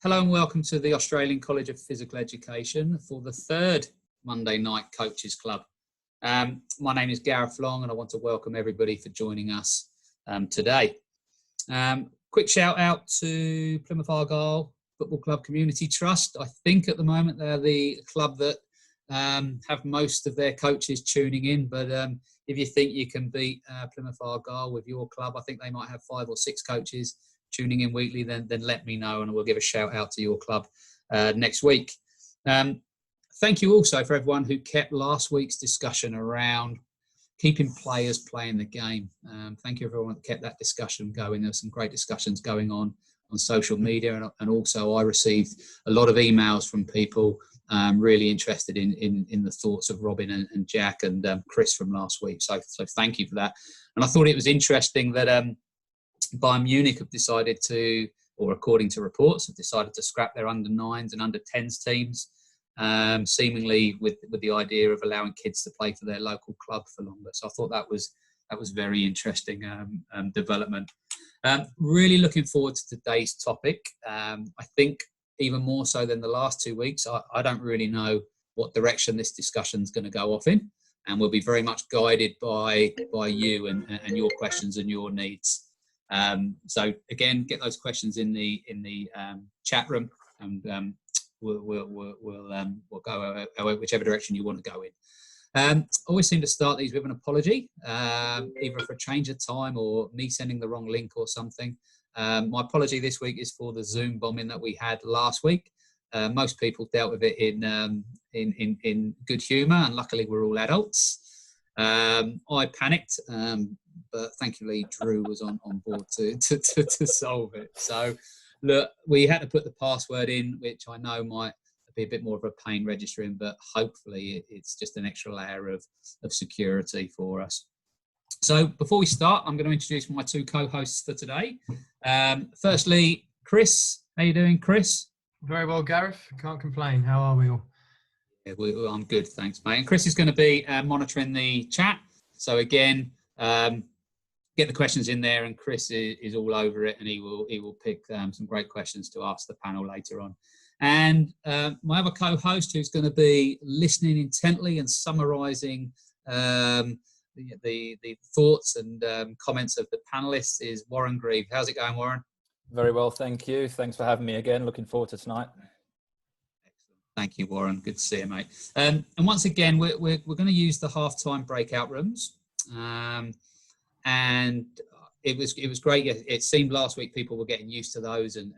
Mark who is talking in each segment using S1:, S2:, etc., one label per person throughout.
S1: Hello and welcome to the Australian College of Physical Education for the third Monday Night Coaches Club. My name is Gareth Long and I want to welcome everybody for joining us today. Quick shout out to Plymouth Argyle Football Club Community Trust. I think at the moment they're the club that have most of their coaches tuning in, but if you think you can beat Plymouth Argyle with your club, I think they might have 5 or 6 coaches tuning in weekly, then let me know and we'll give a shout out to your club next week. Thank you also for everyone who kept last week's discussion around keeping players playing the game. Thank you everyone that kept that discussion going. There were some great discussions going on social media, and also I received a lot of emails from people really interested in the thoughts of Robin and Jack and Chris from last week. So thank you for that. And I thought it was interesting that Bayern Munich have decided to, or according to reports, have decided to scrap their under-9s and under-10s teams, seemingly with the idea of allowing kids to play for their local club for longer. So I thought that was very interesting development. Really looking forward to today's topic. I think even more so than the last 2 weeks, I don't really know what direction this discussion is going to go off in, and we'll be very much guided by you and your questions and your needs. So again, get those questions in the chat room, and we'll go whichever direction you want to go in. I always seem to start these with an apology, either for a change of time or me sending the wrong link or something. My apology this week is for the Zoom bombing that we had last week. Most people dealt with it in good humour, and luckily we're all adults. I panicked, but thankfully Drew was on board to solve it. So look, we had to put the password in, which I know might be a bit more of a pain registering, but hopefully it's just an extra layer of security for us. So before we start, I'm going to introduce my 2 co-hosts for today. Firstly, Chris. How you doing, Chris?
S2: Very well, Gareth. Can't complain. How are we all?
S1: Yeah, I'm good, thanks, mate. And Chris is going to be monitoring the chat. So again, get the questions in there, and Chris is all over it, and he will pick some great questions to ask the panel later on. And my other co-host, who's going to be listening intently and summarising the thoughts and comments of the panelists, is Warren Grieve. How's it going, Warren?
S3: Very well, thank you. Thanks for having me again. Looking forward to tonight.
S1: Thank you, Warren. Good to see you, mate. And once again, we're going to use the half-time breakout rooms. And it was great. It seemed last week people were getting used to those and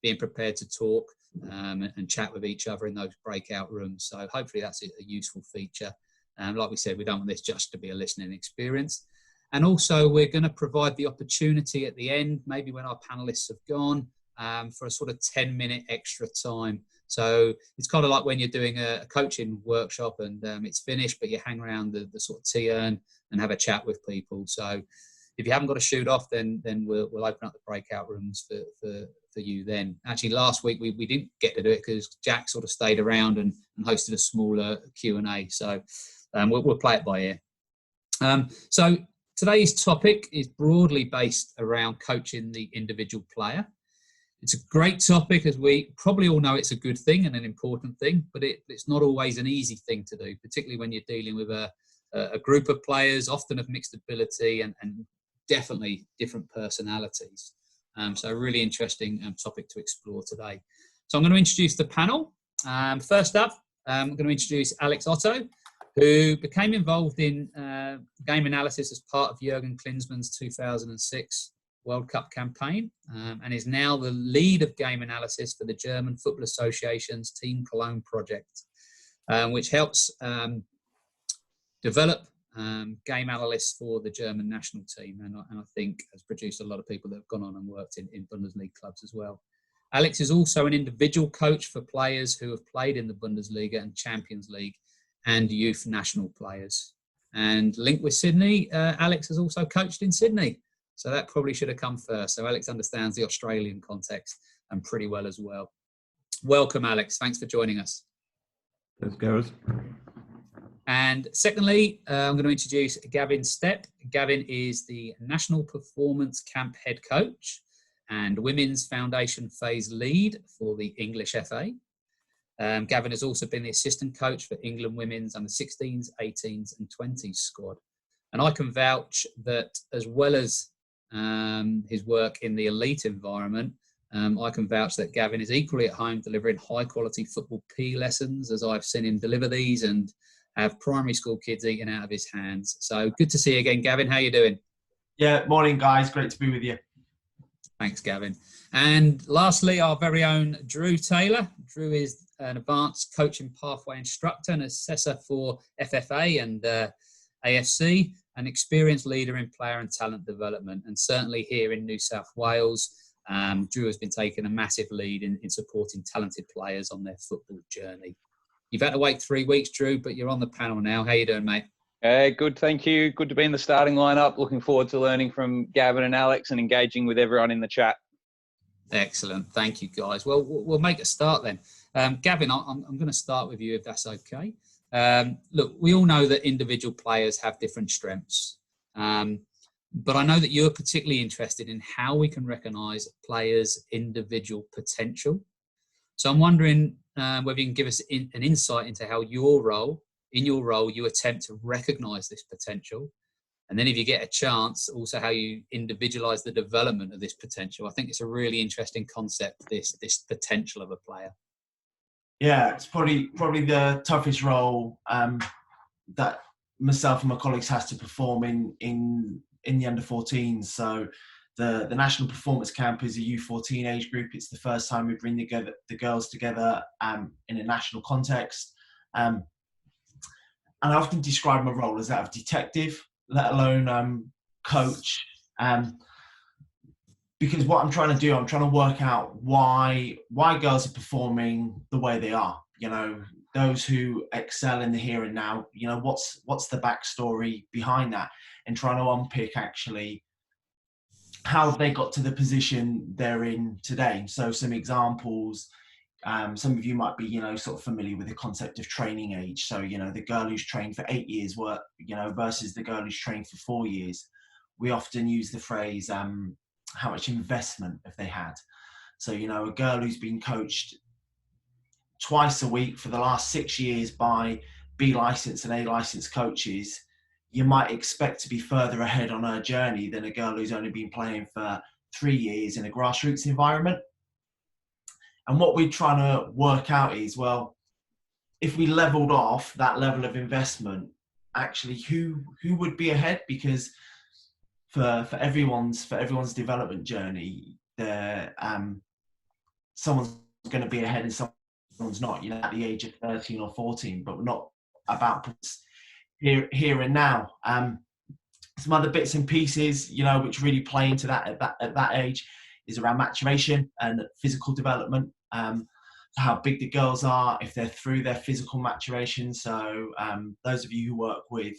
S1: being prepared to talk and chat with each other in those breakout rooms. So hopefully that's a useful feature. Like we said, we don't want this just to be a listening experience. And also we're going to provide the opportunity at the end, maybe when our panelists have gone, for a sort of 10-minute extra time. So it's kind of like when you're doing a coaching workshop and it's finished, but you hang around the sort of tea urn and have a chat with people. So if you haven't got to shoot off, then we'll open up the breakout rooms for you then. Actually, last week we didn't get to do it because Jack sort of stayed around and hosted a smaller Q&A. So we'll play it by ear. So today's topic is broadly based around coaching the individual player. It's a great topic, as we probably all know it's a good thing and an important thing, but it's not always an easy thing to do, particularly when you're dealing with a group of players, often of mixed ability and definitely different personalities. So a really interesting topic to explore today. So I'm going to introduce the panel. First up, I'm going to introduce Alex Otto, who became involved in game analysis as part of Jurgen Klinsmann's 2006 World Cup campaign, and is now the lead of game analysis for the German Football Association's Team Cologne project, which helps develop game analysts for the German national team, and I think has produced a lot of people that have gone on and worked in Bundesliga clubs as well. Alex is also an individual coach for players who have played in the Bundesliga and Champions League and youth national players. And linked with Sydney, Alex has also coached in Sydney. So that probably should have come first. So Alex understands the Australian context and pretty well as well. Welcome, Alex. Thanks for joining us.
S4: Thanks, Gareth.
S1: And secondly, I'm going to introduce Gavin Stepp. Gavin is the National Performance Camp head coach and Women's Foundation Phase Lead for the English FA. Gavin has also been the assistant coach for England Women's under 16s, 18s and 20s squad. And I can vouch that as well as his work in the elite environment, I can vouch that Gavin is equally at home delivering high quality football PE lessons, as I've seen him deliver these and have primary school kids eating out of his hands. So good to see you again, Gavin. How are you doing?
S5: Yeah, morning guys. Great to be with you.
S1: Thanks, Gavin. And lastly, our very own Drew Taylor. Drew is an advanced coaching pathway instructor and assessor for FFA and AFC, an experienced leader in player and talent development. And certainly here in New South Wales, Drew has been taking a massive lead in supporting talented players on their football journey. You've had to wait 3 weeks, Drew, but you're on the panel now. How you doing, mate?
S6: Good, thank you. Good to be in the starting lineup. Looking forward to learning from Gavin and Alex and engaging with everyone in the chat.
S1: Excellent. Thank you, guys. Well, we'll make a start then. Gavin, I'm going to start with you if that's okay. Look, we all know that individual players have different strengths. But I know that you're particularly interested in how we can recognise players' individual potential. So I'm wondering whether you can give us an insight into how in your role, you attempt to recognise this potential. And then if you get a chance, also how you individualise the development of this potential. I think it's a really interesting concept, this potential of a player.
S5: Yeah, it's probably the toughest role that myself and my colleagues has to perform in the under-14s. So the National Performance Camp is a U14 age group. It's the first time we bring the girls together in a national context. And I often describe my role as that of detective, let alone coach. Because what I'm trying to do, I'm trying to work out why girls are performing the way they are. You know, those who excel in the here and now, you know, what's the backstory behind that, and trying to unpick actually how they got to the position they're in today. So some examples, some of you might be, you know, sort of familiar with the concept of training age. So, you know, the girl who's trained for 8 years versus the girl who's trained for 4 years. We often use the phrase, how much investment have they had? So, you know, a girl who's been coached twice a week for the last 6 years by B licensed and A licensed coaches, you might expect to be further ahead on her journey than a girl who's only been playing for 3 years in a grassroots environment. And what we're trying to work out is, well, if we leveled off that level of investment, actually who would be ahead? Because for everyone's development journey, someone's going to be ahead and someone's not, you know, at the age of 13 or 14, but we're not about here and now. Some other bits and pieces, you know, which really play into that at that age is around maturation and physical development. How big the girls are, if they're through their physical maturation. So those of you who work with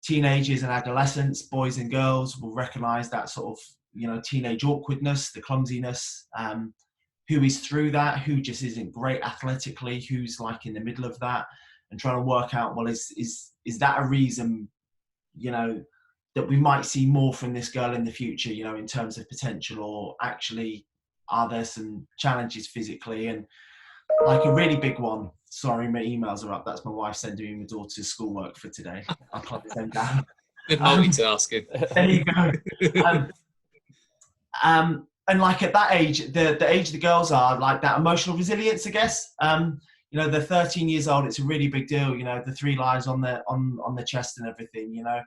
S5: teenagers and adolescents, boys and girls, will recognise that sort of, you know, teenage awkwardness, the clumsiness. Who is through that? Who just isn't great athletically? Who's like in the middle of that? And trying to work out, well, is that a reason, you know, that we might see more from this girl in the future, you know, in terms of potential, or actually are there some challenges physically? And like a really big one, sorry, my emails are up. That's my wife sending me my daughter's schoolwork for today. I'll close them down.
S1: Good multitasking.
S5: There you go. And like at that age, the age the girls are, like that emotional resilience, I guess. You know, they're 13 years old. It's a really big deal. You know, the 3 lines on the chest and everything. You know,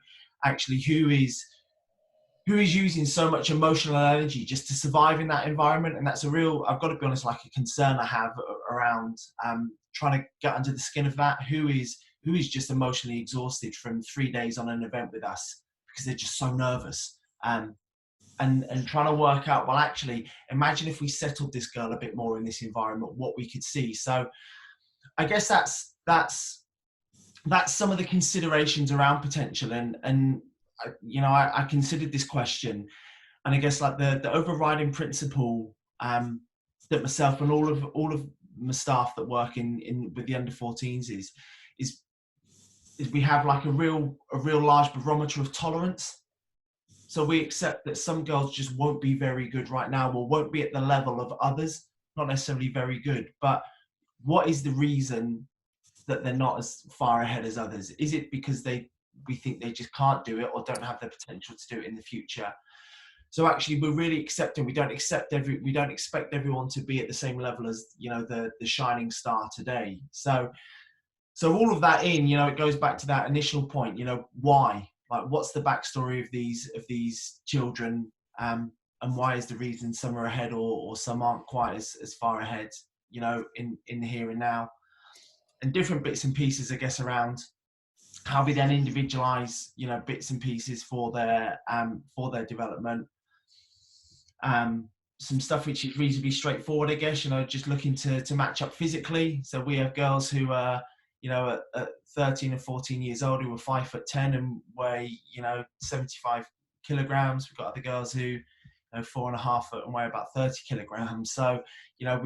S5: actually, who is using so much emotional energy just to survive in that environment? And that's a real, I've got to be honest, like a concern I have around trying to get under the skin of that. Who is just emotionally exhausted from 3 days on an event with us because they're just so nervous. And trying to work out, well, actually, imagine if we settled this girl a bit more in this environment, what we could see. So I guess that's some of the considerations around potential. And you know, I considered this question, and I guess like the overriding principle that myself and all of my staff that work in with the under-14s is we have like a real large barometer of tolerance. So we accept that some girls just won't be very good right now, or won't be at the level of others, not necessarily very good. But what is the reason that they're not as far ahead as others? Is it because we think they just can't do it or don't have the potential to do it in the future? So actually, we're really accepting. We don't expect everyone to be at the same level as, you know, the shining star today. So all of that in, you know, it goes back to that initial point. You know, why? Like, what's the backstory of these children, and why is the reason some are ahead or some aren't quite as far ahead? You know, in the here and now, and different bits and pieces, I guess, around how we then individualize, you know, bits and pieces for their development. Some stuff which is reasonably straightforward, I guess, you know, just looking to match up physically. So we have girls who are, you know, at 13 and 14 years old who are 5'10" and weigh, you know, 75 kilograms. We've got other girls who, you know, 4.5 foot and weigh about 30 kilograms. So, you know,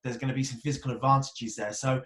S5: there's going to be some physical advantages there. So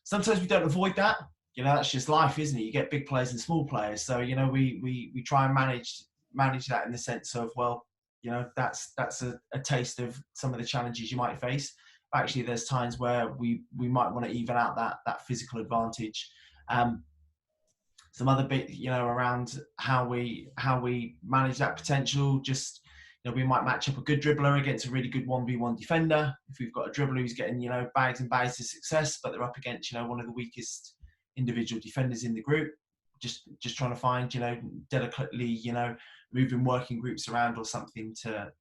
S5: sometimes we don't avoid that. You know, that's just life, isn't it? You get big players and small players. So, you know, we try and manage that in the sense of, well, you know, that's a taste of some of the challenges you might face. Actually, there's times where we might want to even out that physical advantage. Some other bit, you know, around how we manage that potential. Just, you know, we might match up a good dribbler against a really good 1v1 defender. If we've got a dribbler who's getting, you know, bags and bags of success, but they're up against, you know, one of the weakest individual defenders in the group, just trying to find, you know, delicately, you know, moving working groups around or something to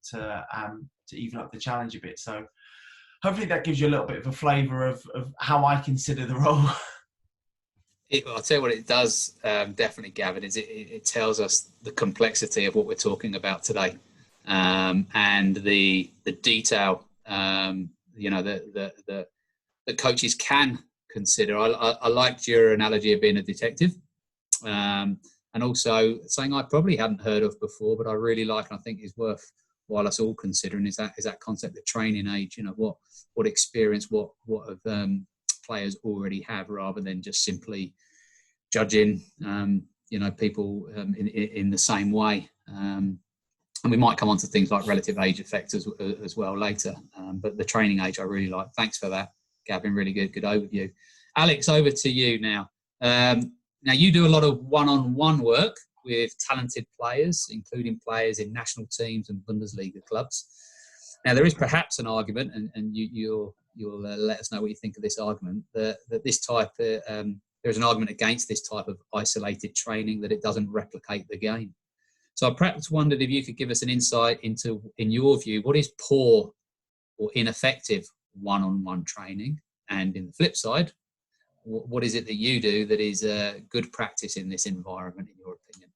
S5: even up the challenge a bit. So hopefully that gives you a little bit of a flavour of how I consider the role.
S1: I'll tell you what it does, definitely, Gavin, is it tells us the complexity of what we're talking about today, and the detail, you know, that coaches can consider. I liked your analogy of being a detective, and also something I probably hadn't heard of before, but I really like and I think is worthwhile us all considering is that concept of training age. You know, what experience, what have players already have, rather than just simply judging, you know, people in the same way. And we might come on to things like relative age effects as well later. But the training age I really like. Thanks for that, Gavin. Really good overview. Alex, over to you now. Now, you do a lot of one-on-one work with talented players, including players in national teams and Bundesliga clubs. Now, there is perhaps an argument, and you'll let us know what you think of this argument, that this type of, there's an argument against this type of isolated training, that it doesn't replicate the game. So I perhaps wondered if you could give us an insight into, in your view, what is poor or ineffective one-on-one training? And in the flip side, what is it that you do that is good practice in this environment, in your opinion?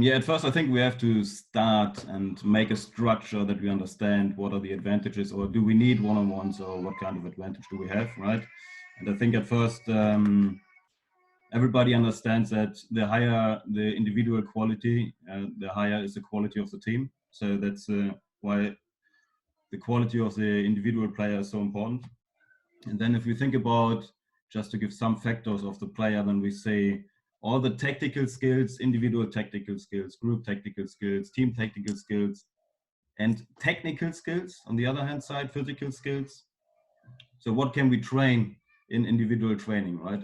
S4: Yeah, at first I think we have to start and make a structure that we understand what are the advantages, or do we need one-on-ones, or what kind of advantage do we have, right? And I think at first everybody understands that the higher the individual quality, the higher is the quality of the team. So that's why the quality of the individual player is so important. And then if we think about, just to give some factors of the player, then we say all the tactical skills, individual tactical skills, group tactical skills, team tactical skills, and technical skills, on the other hand side, physical skills. So what can we train in individual training, right?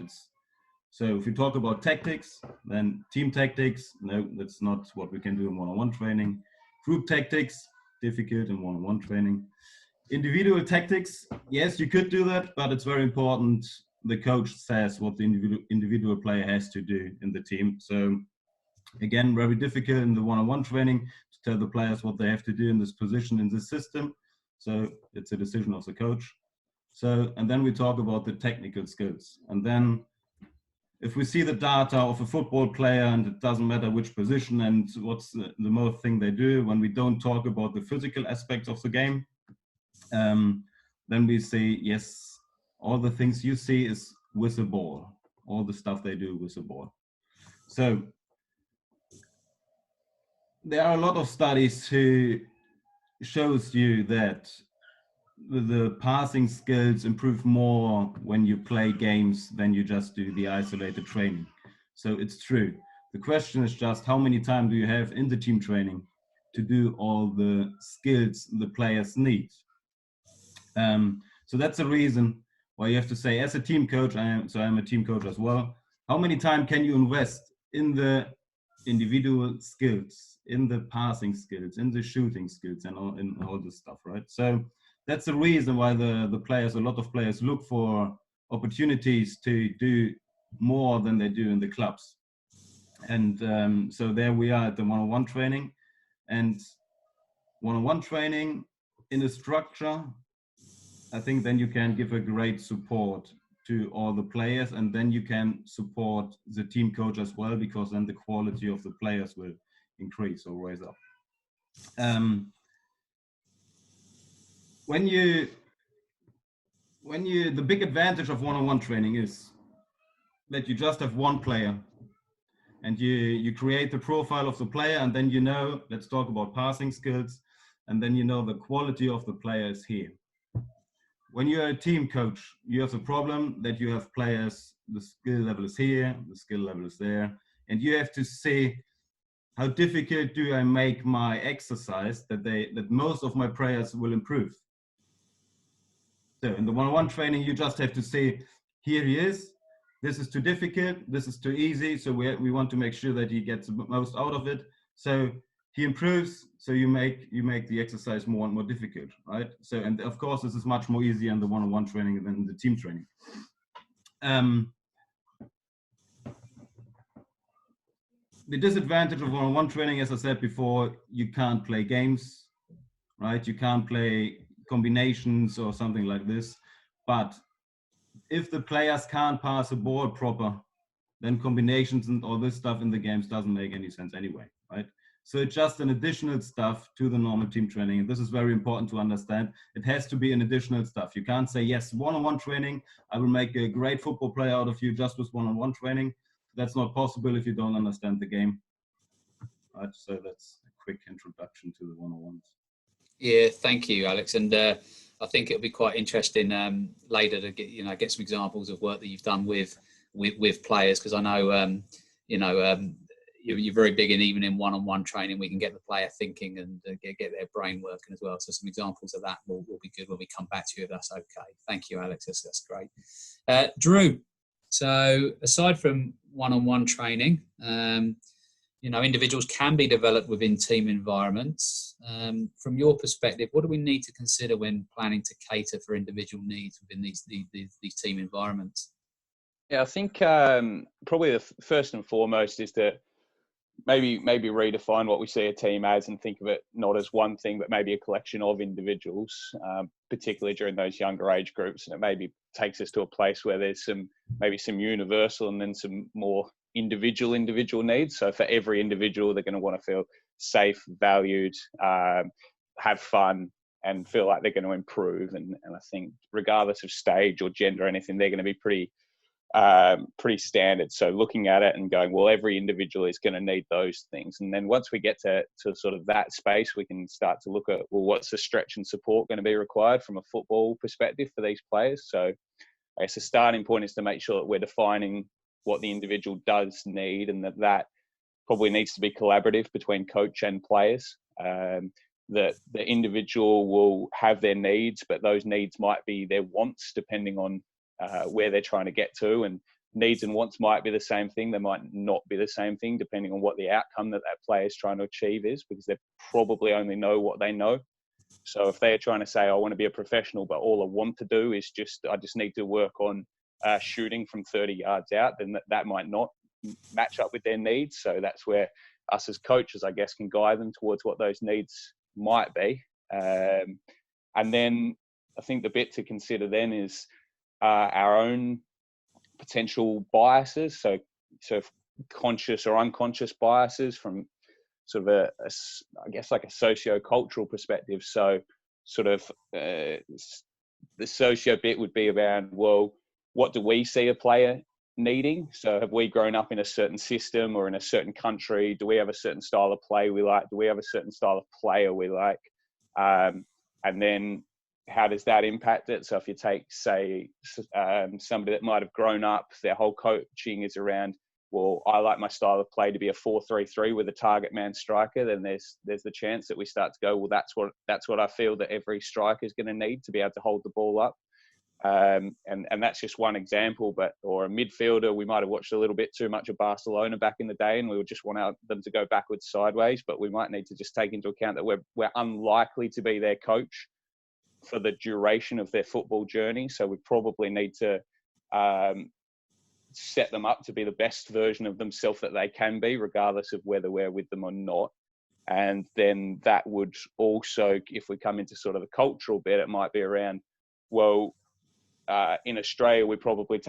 S4: So if we talk about tactics, then team tactics, no, that's not what we can do in one-on-one training. Group tactics, difficult in one-on-one training. Individual tactics, yes, you could do that, but it's very important the coach says what the individual player has to do in the team. So again, very difficult in the one-on-one training to tell the players what they have to do in this position, in this system. So it's a decision of the coach. So, and then we talk about the technical skills. And then if we see the data of a football player, and it doesn't matter which position and what's the most thing they do, when we don't talk about the physical aspects of the game, then we say, yes, all the things you see is with the ball, all the stuff they do with the ball. So there are a lot of studies who shows you that the passing skills improve more when you play games than you just do the isolated training. So it's true. The question is just how many time do you have in the team training to do all the skills the players need. So that's the reason why you have to say, as a team coach, I'm a team coach as well, how many time can you invest in the individual skills, in the passing skills, in the shooting skills, and all this stuff, right? So that's the reason why the players, a lot of players, look for opportunities to do more than they do in the clubs. And so there we are at the one-on-one training, and one-on-one training in a structure, I think then you can give a great support to all the players, and then you can support the team coach as well, because then the quality of the players will increase or rise up. The big advantage of one-on-one training is that you just have one player, and you create the profile of the player, and then let's talk about passing skills, and then the quality of the player is here. When you're a team coach, you have the problem that you have players, the skill level is here, the skill level is there, and you have to see how difficult do I make my exercise that most of my players will improve. So in the one-on-one training, you just have to say, here he is, this is too difficult, this is too easy, so we want to make sure that he gets the most out of it. So he improves, so you make the exercise more and more difficult, right? So, and of course, this is much more easy in the one-on-one training than in the team training. The disadvantage of one-on-one training, as I said before, you can't play games, right? You can't play combinations or something like this. But if the players can't pass a ball proper, then combinations and all this stuff in the games doesn't make any sense anyway, right? So it's just an additional stuff to the normal team training. And this is very important to understand. It has to be an additional stuff. You can't say, yes, one-on-one training, I will make a great football player out of you just with one-on-one training. That's not possible if you don't understand the game. Right, so that's a quick introduction to the one-on-ones.
S1: Yeah, thank you, Alex. And I think it'll be quite interesting later to get some examples of work that you've done with players, because I know you're very big in even in one-on-one training, we can get the player thinking and get their brain working as well. So some examples of that will be good when we come back to you, if that's okay. Thank you, Alex. That's great. Drew, so aside from one-on-one training, individuals can be developed within team environments. From your perspective, what do we need to consider when planning to cater for individual needs within these team environments?
S6: Yeah, I think probably the first and foremost is to maybe redefine what we see a team as, and think of it not as one thing, but maybe a collection of individuals, particularly during those younger age groups. And it maybe takes us to a place where there's some universal and then some more individual needs. So for every individual, they're going to want to feel safe, valued, have fun, and feel like they're going to improve. And I think regardless of stage or gender or anything, they're going to be pretty standard. So looking at it and going, well, every individual is going to need those things. And then once we get to sort of that space, we can start to look at, well, what's the stretch and support going to be required from a football perspective for these players? So I guess the starting point is to make sure that we're defining what the individual does need, and that probably needs to be collaborative between coach and players. That the individual will have their needs, but those needs might be their wants, depending on where they're trying to get to. And needs and wants might be the same thing. They might not be the same thing, depending on what the outcome that player is trying to achieve is, because they probably only know what they know. So if they're trying to say, I want to be a professional, but all I want to do is I just need to work on shooting from 30 yards out, then that might not match up with their needs. So that's where us as coaches, I guess, can guide them towards what those needs might be. And then I think the bit to consider then is our own potential biases. So conscious or unconscious biases from sort of I guess like a socio-cultural perspective. So sort of the socio bit would be around, well, what do we see a player needing? So have we grown up in a certain system or in a certain country? Do we have a certain style of play we like? Do we have a certain style of player we like? And then how does that impact it? So if you take, say, somebody that might have grown up, their whole coaching is around, well, I like my style of play to be a 4-3-3 with a target man striker, then there's the chance that we start to go, well, that's what I feel that every striker is going to need to be able to hold the ball up. And that's just one example, or a midfielder, we might have watched a little bit too much of Barcelona back in the day and we would just want them to go backwards, sideways, but we might need to just take into account that we're unlikely to be their coach for the duration of their football journey. So we probably need to set them up to be the best version of themselves that they can be, regardless of whether we're with them or not. And then that would also, if we come into sort of the cultural bit, it might be around, well, in Australia, we probably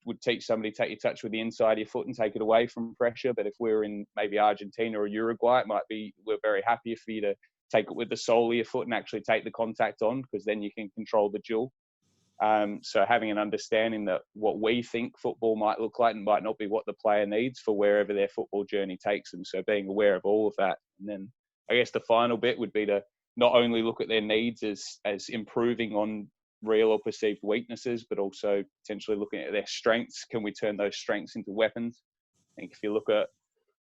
S6: would teach somebody, take your touch with the inside of your foot and take it away from pressure. But if we're in maybe Argentina or Uruguay, it might be, we're very happy for you to take it with the sole of your foot and actually take the contact on, because then you can control the duel. So having an understanding that what we think football might look like and might not be what the player needs for wherever their football journey takes them. So being aware of all of that. And then I guess the final bit would be to not only look at their needs as improving on real or perceived weaknesses, but also potentially looking at their strengths. Can we turn those strengths into weapons? I think if you look at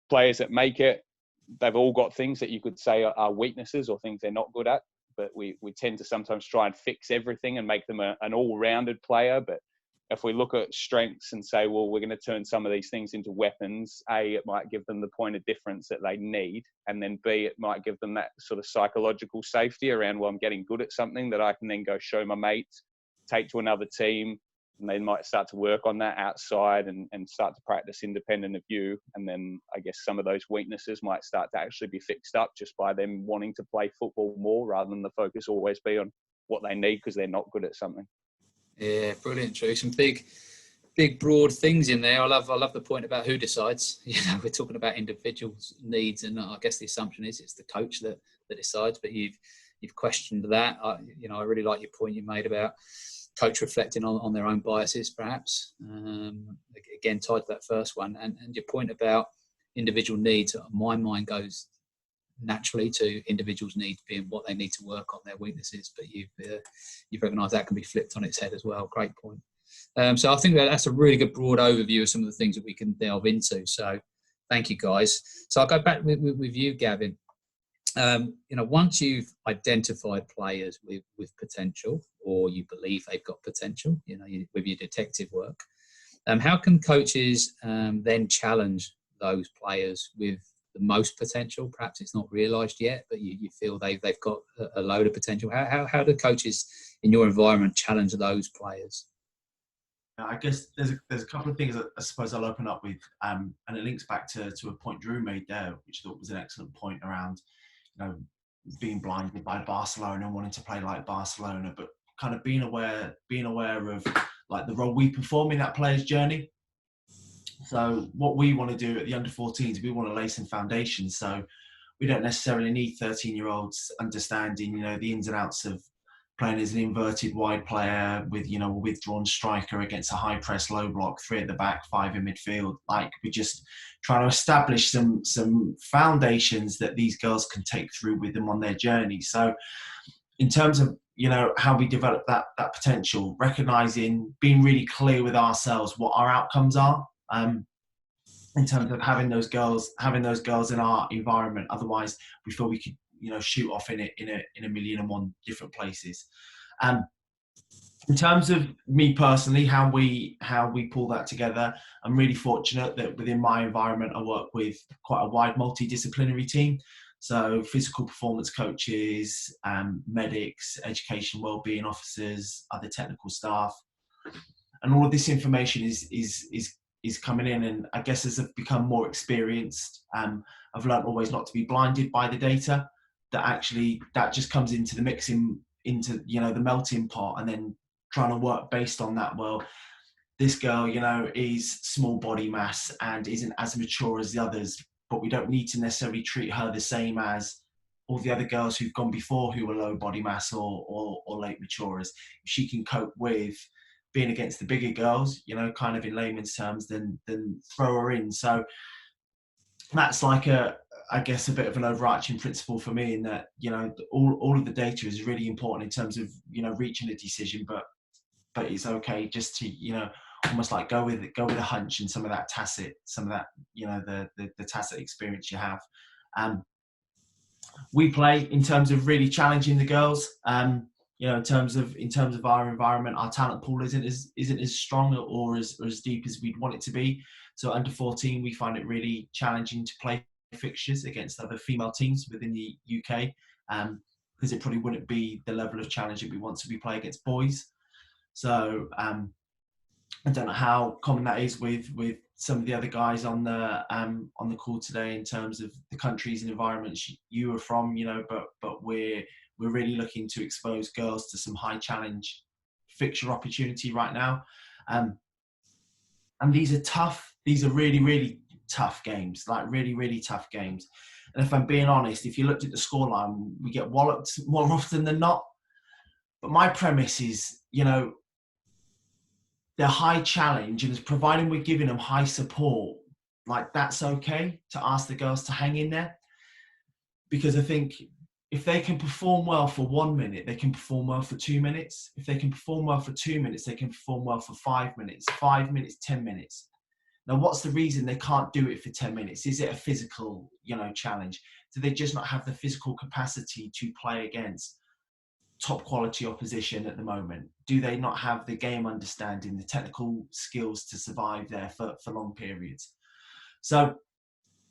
S6: players that make it, they've all got things that you could say are weaknesses or things they're not good at. But we tend to sometimes try and fix everything and make them an all-rounded player. But if we look at strengths and say, well, we're going to turn some of these things into weapons, A, it might give them the point of difference that they need. And then B, it might give them that sort of psychological safety around, well, I'm getting good at something that I can then go show my mates, take to another team. And they might start to work on that outside and start to practice independent of you. And then I guess some of those weaknesses might start to actually be fixed up just by them wanting to play football more, rather than the focus always be on what they need because they're not good at something.
S1: Yeah, brilliant, Drew. Some big, broad things in there. I love the point about who decides. We're talking about individuals' needs, and I guess the assumption is it's the coach that decides. But you've questioned that. I really like your point you made about coach reflecting on their own biases, perhaps. Again, tied to that first one, and your point about individual needs. My mind goes naturally to individuals' needs being what they need to work on, their weaknesses. But you've recognised that can be flipped on its head as well. Great point. So I think that's a really good broad overview of some of the things that we can delve into. So thank you, guys. So I'll go back with you, Gavin. Once you've identified players with potential, or you believe they've got potential, with your detective work, how can coaches then challenge those players with the most potential? Perhaps it's not realised yet, but you feel they've got a load of potential. How do coaches in your environment challenge those players?
S5: I guess there's a couple of things that I suppose I'll open up with, and it links back to a point Drew made there, which I thought was an excellent point around, being blinded by Barcelona and wanting to play like Barcelona, but kind of being aware of like the role we perform in that player's journey. So what we want to do at the under-14s, we want to lay some foundations. So we don't necessarily need 13-year-olds understanding, the ins and outs of playing as an inverted wide player with, a withdrawn striker against a high press, low block, 3 at the back, 5 in midfield. Like, we're just trying to establish some foundations that these girls can take through with them on their journey. So in terms of, how we develop that potential, recognizing, being really clear with ourselves what our outcomes are, in terms of having those girls in our environment. Otherwise, we feel we could, shoot off in a million and one different places. In terms of me personally, how we pull that together, I'm really fortunate that within my environment, I work with quite a wide multidisciplinary team. So physical performance coaches, medics, education wellbeing officers, other technical staff, and all of this information is coming in. And I guess as I've become more experienced, I've learned always not to be blinded by the data. That just comes into the mixing, into the melting pot, and then trying to work based on that. Well, this girl, is small body mass and isn't as mature as the others, but we don't need to necessarily treat her the same as all the other girls who've gone before who were low body mass or late maturers. If she can cope with being against the bigger girls, kind of in layman's terms, then throw her in. So that's like I guess a bit of an overarching principle for me, in that, all of the data is really important in terms of, reaching a decision, but it's okay just to, almost like go with a hunch and some of that tacit, the tacit experience you have. We play in terms of really challenging the girls. In terms of our environment, our talent pool isn't as strong or as deep as we'd want it to be. So under 14, we find it really challenging to play fixtures against other female teams within the UK, because it probably wouldn't be the level of challenge that we want to be play against boys. So I don't know how common that is with some of the other guys on the call today in terms of the countries and environments you are from, but we're really looking to expose girls to some high challenge fixture opportunity right now. And these are tough. These are really, really tough games, like really, really tough games. And if I'm being honest, if you looked at the scoreline, we get walloped more often than not. But my premise is, they're high challenge, and providing we're giving them high support, like that's okay to ask the girls to hang in there. Because I think if they can perform well for 1 minute, they can perform well for 2 minutes. If they can perform well for 2 minutes, they can perform well for 5 minutes, 5 minutes, 10 minutes. Now, what's the reason they can't do it for 10 minutes? Is it a physical, challenge? Do they just not have the physical capacity to play against top quality opposition at the moment? Do they not have the game understanding, the technical skills to survive there for long periods? So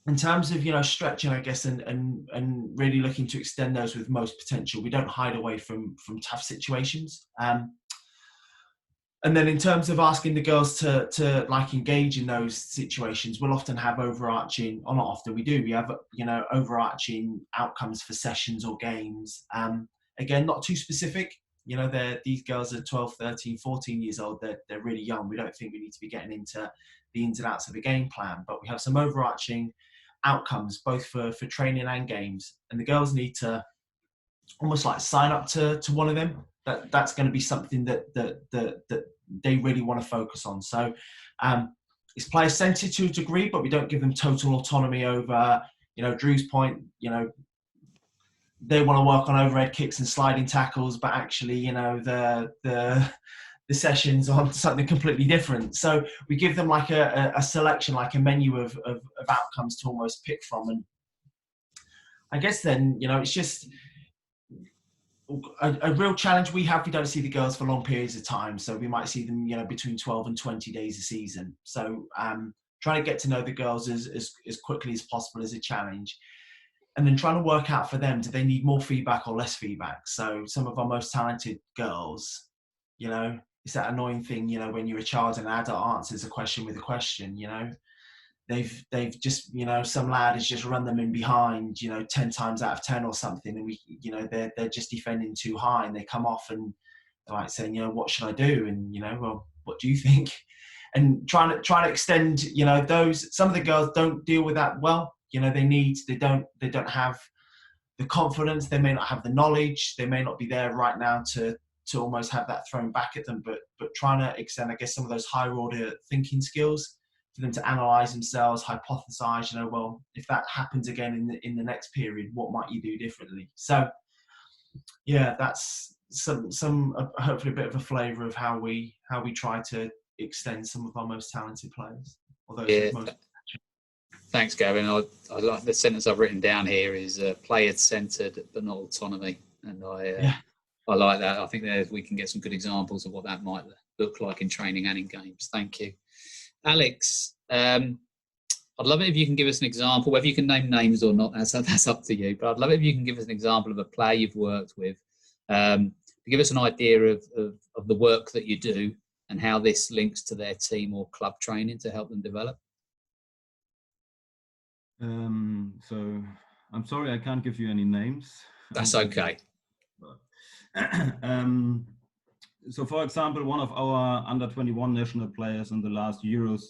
S5: in terms of, stretching, I guess, and really looking to extend those with most potential, we don't hide away from tough situations. And then in terms of asking the girls to like engage in those situations, we'll often have overarching, or not often, we have, overarching outcomes for sessions or games. Again, not too specific. These girls are 12, 13, 14 years old. They're really young. We don't think we need to be getting into the ins and outs of a game plan, but we have some overarching outcomes, both for training and games. And the girls need to almost like sign up to one of them. That's going to be something that they really want to focus on. So it's player centered to a degree, but we don't give them total autonomy over, Drew's point, they want to work on overhead kicks and sliding tackles, but actually, the sessions on something completely different. So we give them like a selection, like a menu of outcomes to almost pick from. And I guess then, it's just a real challenge we have. We don't see the girls for long periods of time. So we might see them, between 12 and 20 days a season. So trying to get to know the girls as quickly as possible is a challenge. And then trying to work out for them, do they need more feedback or less feedback? So some of our most talented girls, it's that annoying thing, when you're a child and an adult answers a question with a question, they've just, some lad has just run them in behind, 10 times out of 10 or something. And they're just defending too high, and they come off and they're like saying, what should I do? And, well, what do you think? And trying to extend, those, some of the girls don't deal with that well. They don't have the confidence. They may not have the knowledge. They may not be there right now to almost have that thrown back at them, but trying to extend, I guess, some of those higher order thinking skills for them to analyze themselves, hypothesize, well, if that happens again in the next period, what might you do differently? So yeah, that's some hopefully a bit of a flavor of how we try to extend some of our most talented players, or those with most.
S1: Thanks, Gavin. I like the sentence I've written down here is player-centered but not autonomy, and I like that. I think we can get some good examples of what that might look like in training and in games. Thank you, Alex. I'd love it if you can give us an example, whether you can name names or not. That's up to you. But I'd love it if you can give us an example of a player you've worked with, to give us an idea of the work that you do and how this links to their team or club training to help them develop.
S4: So I'm sorry, I can't give you any names.
S1: That's okay.
S4: So for example, one of our under 21 national players in the last Euros,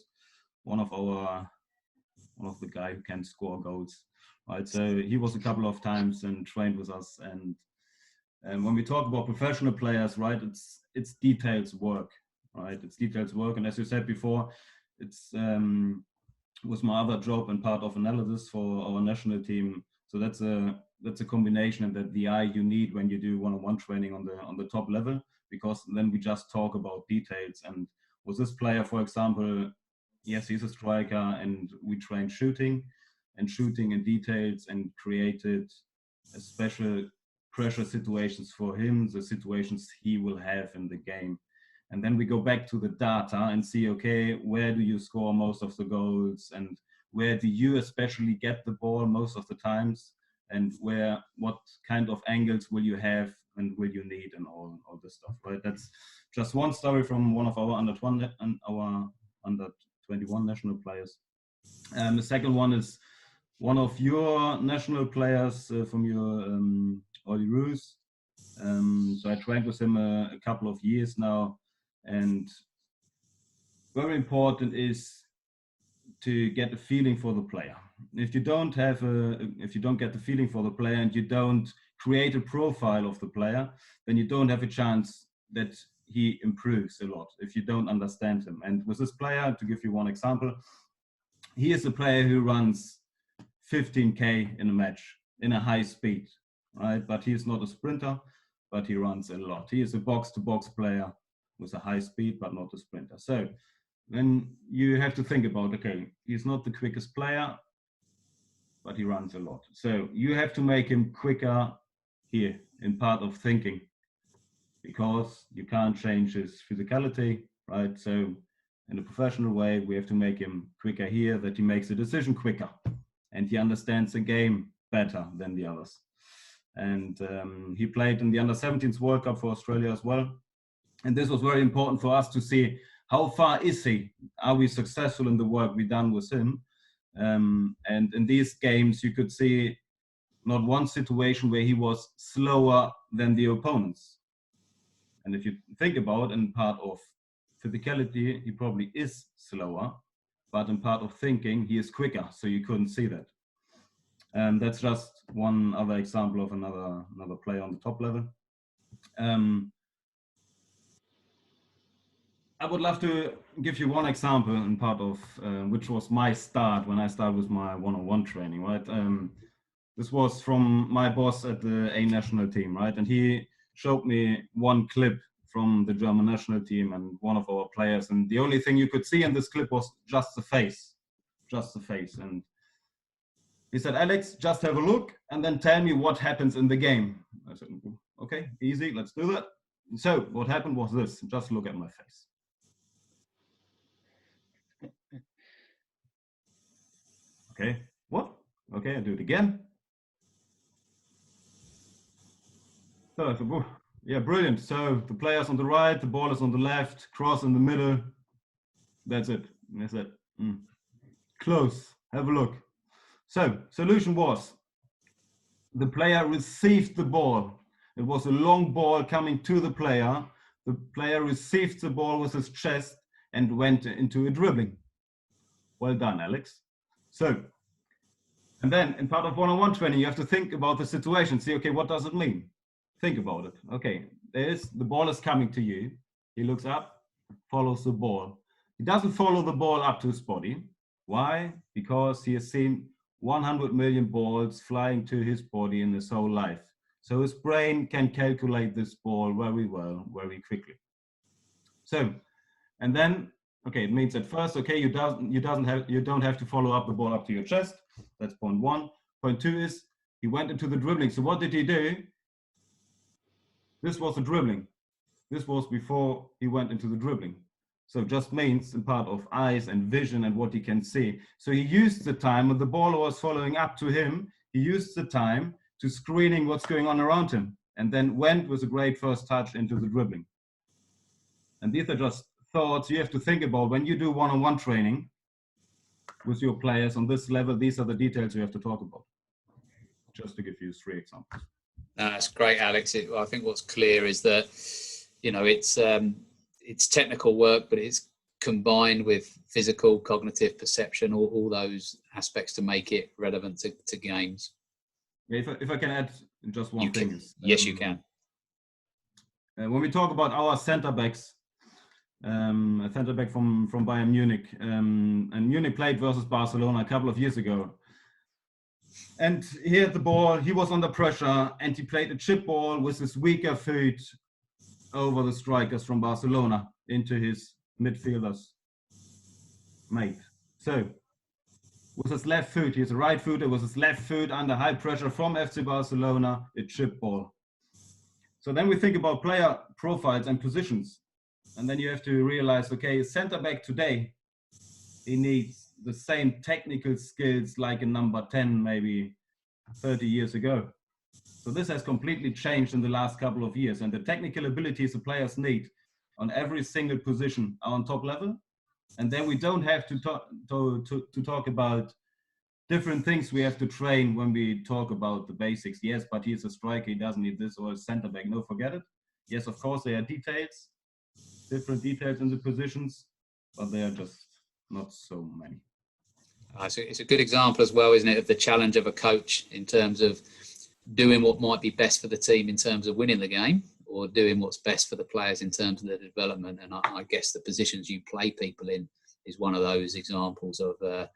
S4: one of the guy who can score goals, right? So he was a couple of times and trained with us. And when we talk about professional players, right, it's details work, right? It's details work. And as you said before, it's was my other job and part of analysis for our national team. So that's a combination, and that the eye you need when you do one-on-one training on the top level, because then we just talk about details and Was this player, for example, yes, he's a striker, and we trained shooting and details and created a special pressure situations for him, the situations he will have in the game. And then we go back to the data and see, okay, where do you score most of the goals, and where do you especially get the ball most of the times, and what kind of angles will you have and will you need, and all this stuff, right? That's just one story from one of our under 21 national players. The second one is one of your national players from your Ollie Roos. So I trained with him a couple of years now, and very important is to get a feeling for the player. If you don't get the feeling for the player, and you don't create a profile of the player, then you don't have a chance that he improves a lot if you don't understand him. And with this player, to give you one example, he is a player who runs 15K in a match in a high speed, right? But he is not a sprinter, but he runs a lot. He is a box-to-box player with a high speed, but not a sprinter. So then you have to think about, okay, he's not the quickest player, but he runs a lot. So you have to make him quicker here in part of thinking, because you can't change his physicality, right? So in a professional way, we have to make him quicker here, that he makes a decision quicker and he understands the game better than the others. And he played in the under-17s World Cup for Australia as well. And this was very important for us to see, how far is he? Are we successful in the work we've done with him? And in these games, you could see not one situation where he was slower than the opponents. And if you think about, in part of physicality, he probably is slower, but in part of thinking, he is quicker, so you couldn't see that. And that's just one other example of another player on the top level. I would love to give you one example in part of which was my start when I started with my one-on-one training, right? This was from my boss at the A national team, right? And he showed me one clip from the German national team and one of our players. And the only thing you could see in this clip was just the face. And he said, Alex, just have a look and then tell me what happens in the game. I said, okay, easy, let's do that. So what happened was this, just look at my face. Okay, what? Okay, I'll do it again. So I said, yeah, brilliant. So the player's on the right, the ball is on the left, cross in the middle. That's it. And I said, close, have a look. So solution was, the player received the ball. It was a long ball coming to the player. The player received the ball with his chest and went into a dribbling. Well done, Alex. So, and then in part of one-on-one training, you have to think about the situation. See, okay, what does it mean? Think about it. Okay, the ball is coming to you. He looks up, follows the ball. He doesn't follow the ball up to his body. Why? Because he has seen 100 million balls flying to his body in his whole life. So his brain can calculate this ball very well, very quickly. So, and then, okay, it means at first, okay, you don't have to follow up the ball up to your chest. That's point one. Point two is he went into the dribbling. So what did he do? This was the dribbling. This was before he went into the dribbling. So it just means in part of eyes and vision and what he can see. So he used the time when the ball was following up to him, he used the time to screening what's going on around him, and then went with a great first touch into the dribbling. And these are just thoughts you have to think about when you do one-on-one training with your players on this level. These are the details you have to talk about. Just to give you 3 examples.
S1: That's great, Alex. I think what's clear is that, it's technical work, but it's combined with physical, cognitive, perception, all those aspects to make it relevant to games.
S4: Yeah, if I can add just one thing.
S1: Yes, you can.
S4: When we talk about our centre backs, a centre back from Bayern Munich, and Munich played versus Barcelona a couple of years ago. And he had the ball, he was under pressure, and he played a chip ball with his weaker foot over the strikers from Barcelona into his midfielders made. So with his left foot, he's a right footer, with his left foot under high pressure from FC Barcelona, a chip ball. So then we think about player profiles and positions. And then you have to realize, okay, center back today, he needs the same technical skills like a number 10, maybe 30 years ago. So this has completely changed in the last couple of years. And the technical abilities the players need on every single position are on top level. And then we don't have to talk about different things we have to train when we talk about the basics. Yes, but he's a striker, he doesn't need this, or a center back. No, forget it. Yes, of course, there are details, different details in the positions, but they are just not so many.
S1: So it's a good example as well, isn't it, of the challenge of a coach in terms of doing what might be best for the team in terms of winning the game, or doing what's best for the players in terms of their development. And I guess the positions you play people in is one of those examples of the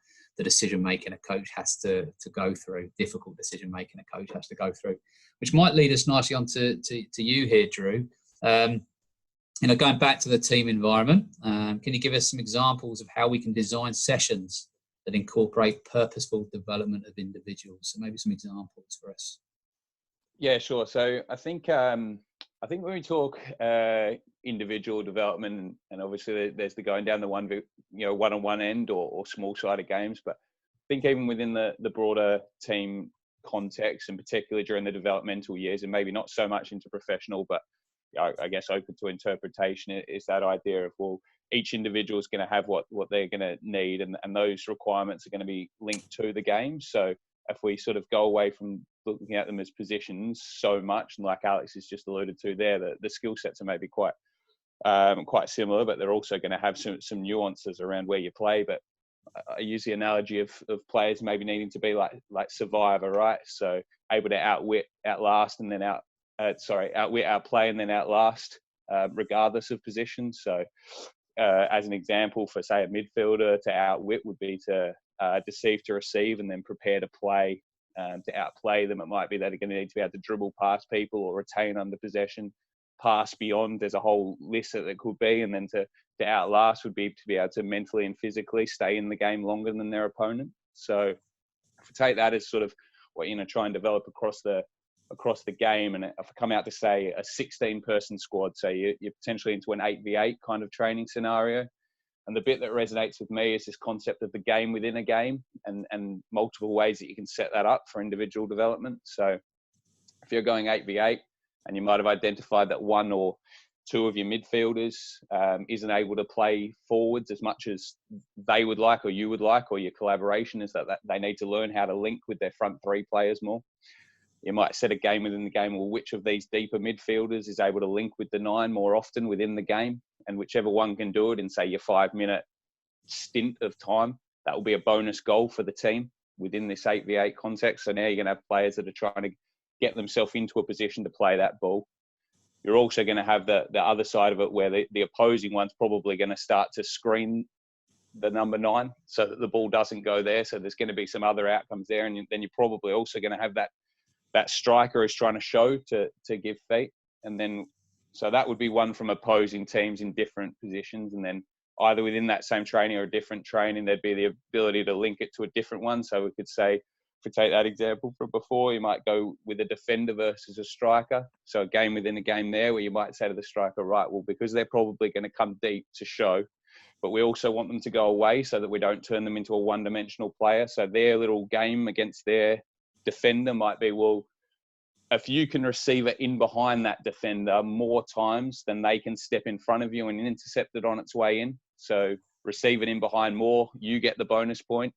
S1: decision-making a coach has to go through, difficult decision-making a coach has to go through, which might lead us nicely on to you here, Drew. Going back to the team environment, can you give us some examples of how we can design sessions that incorporate purposeful development of individuals? So maybe some examples for us.
S6: Yeah, sure. So I think when we talk individual development, and obviously there's the going down the one-on-one end or small-sided games, but I think even within the broader team context, and particularly during the developmental years, and maybe not so much into professional, but I guess open to interpretation, is that idea of, well, each individual is going to have what they're going to need, and those requirements are going to be linked to the game. So if we sort of go away from looking at them as positions so much, and like Alex has just alluded to there, the skill sets are maybe quite similar, but they're also going to have some nuances around where you play. But I use the analogy of players maybe needing to be like Survivor, right? So able to outwit, outlast, and then outwit, outplay, and then outlast, regardless of position. So as an example, for say a midfielder, to outwit would be to deceive to receive, and then prepare to play. To outplay them, it might be that they're going to need to be able to dribble past people or retain under possession, pass beyond. There's a whole list that it could be. And then to outlast would be to be able to mentally and physically stay in the game longer than their opponent. So if we take that as sort of what try and develop across the game, and if I come out to say a 16-person squad, so you're potentially into an 8v8 kind of training scenario. And the bit that resonates with me is this concept of the game within a game, and multiple ways that you can set that up for individual development. So if you're going 8v8 and you might have identified that one or two of your midfielders isn't able to play forwards as much as they would like, or you would like, or your collaboration is that they need to learn how to link with their front three players more. You might set a game within the game, or which of these deeper midfielders is able to link with the 9 more often within the game, and whichever one can do it in, say, your 5-minute stint of time, that will be a bonus goal for the team within this 8v8 context. So now you're going to have players that are trying to get themselves into a position to play that ball. You're also going to have the other side of it, where the opposing one's probably going to start to screen the number 9 so that the ball doesn't go there. So there's going to be some other outcomes there, and then you're probably also going to have that striker is trying to show to give feet. And then so that would be one from opposing teams in different positions, and then either within that same training or a different training, there'd be the ability to link it to a different one. So we could say, if we take that example from before, you might go with a defender versus a striker. So a game within a game there, where you might say to the striker, right, well, because they're probably going to come deep to show, but we also want them to go away so that we don't turn them into a one-dimensional player. So their little game against their defender might be, well, if you can receive it in behind that defender more times than they can step in front of you and intercept it on its way in. So receive it in behind more, you get the bonus point.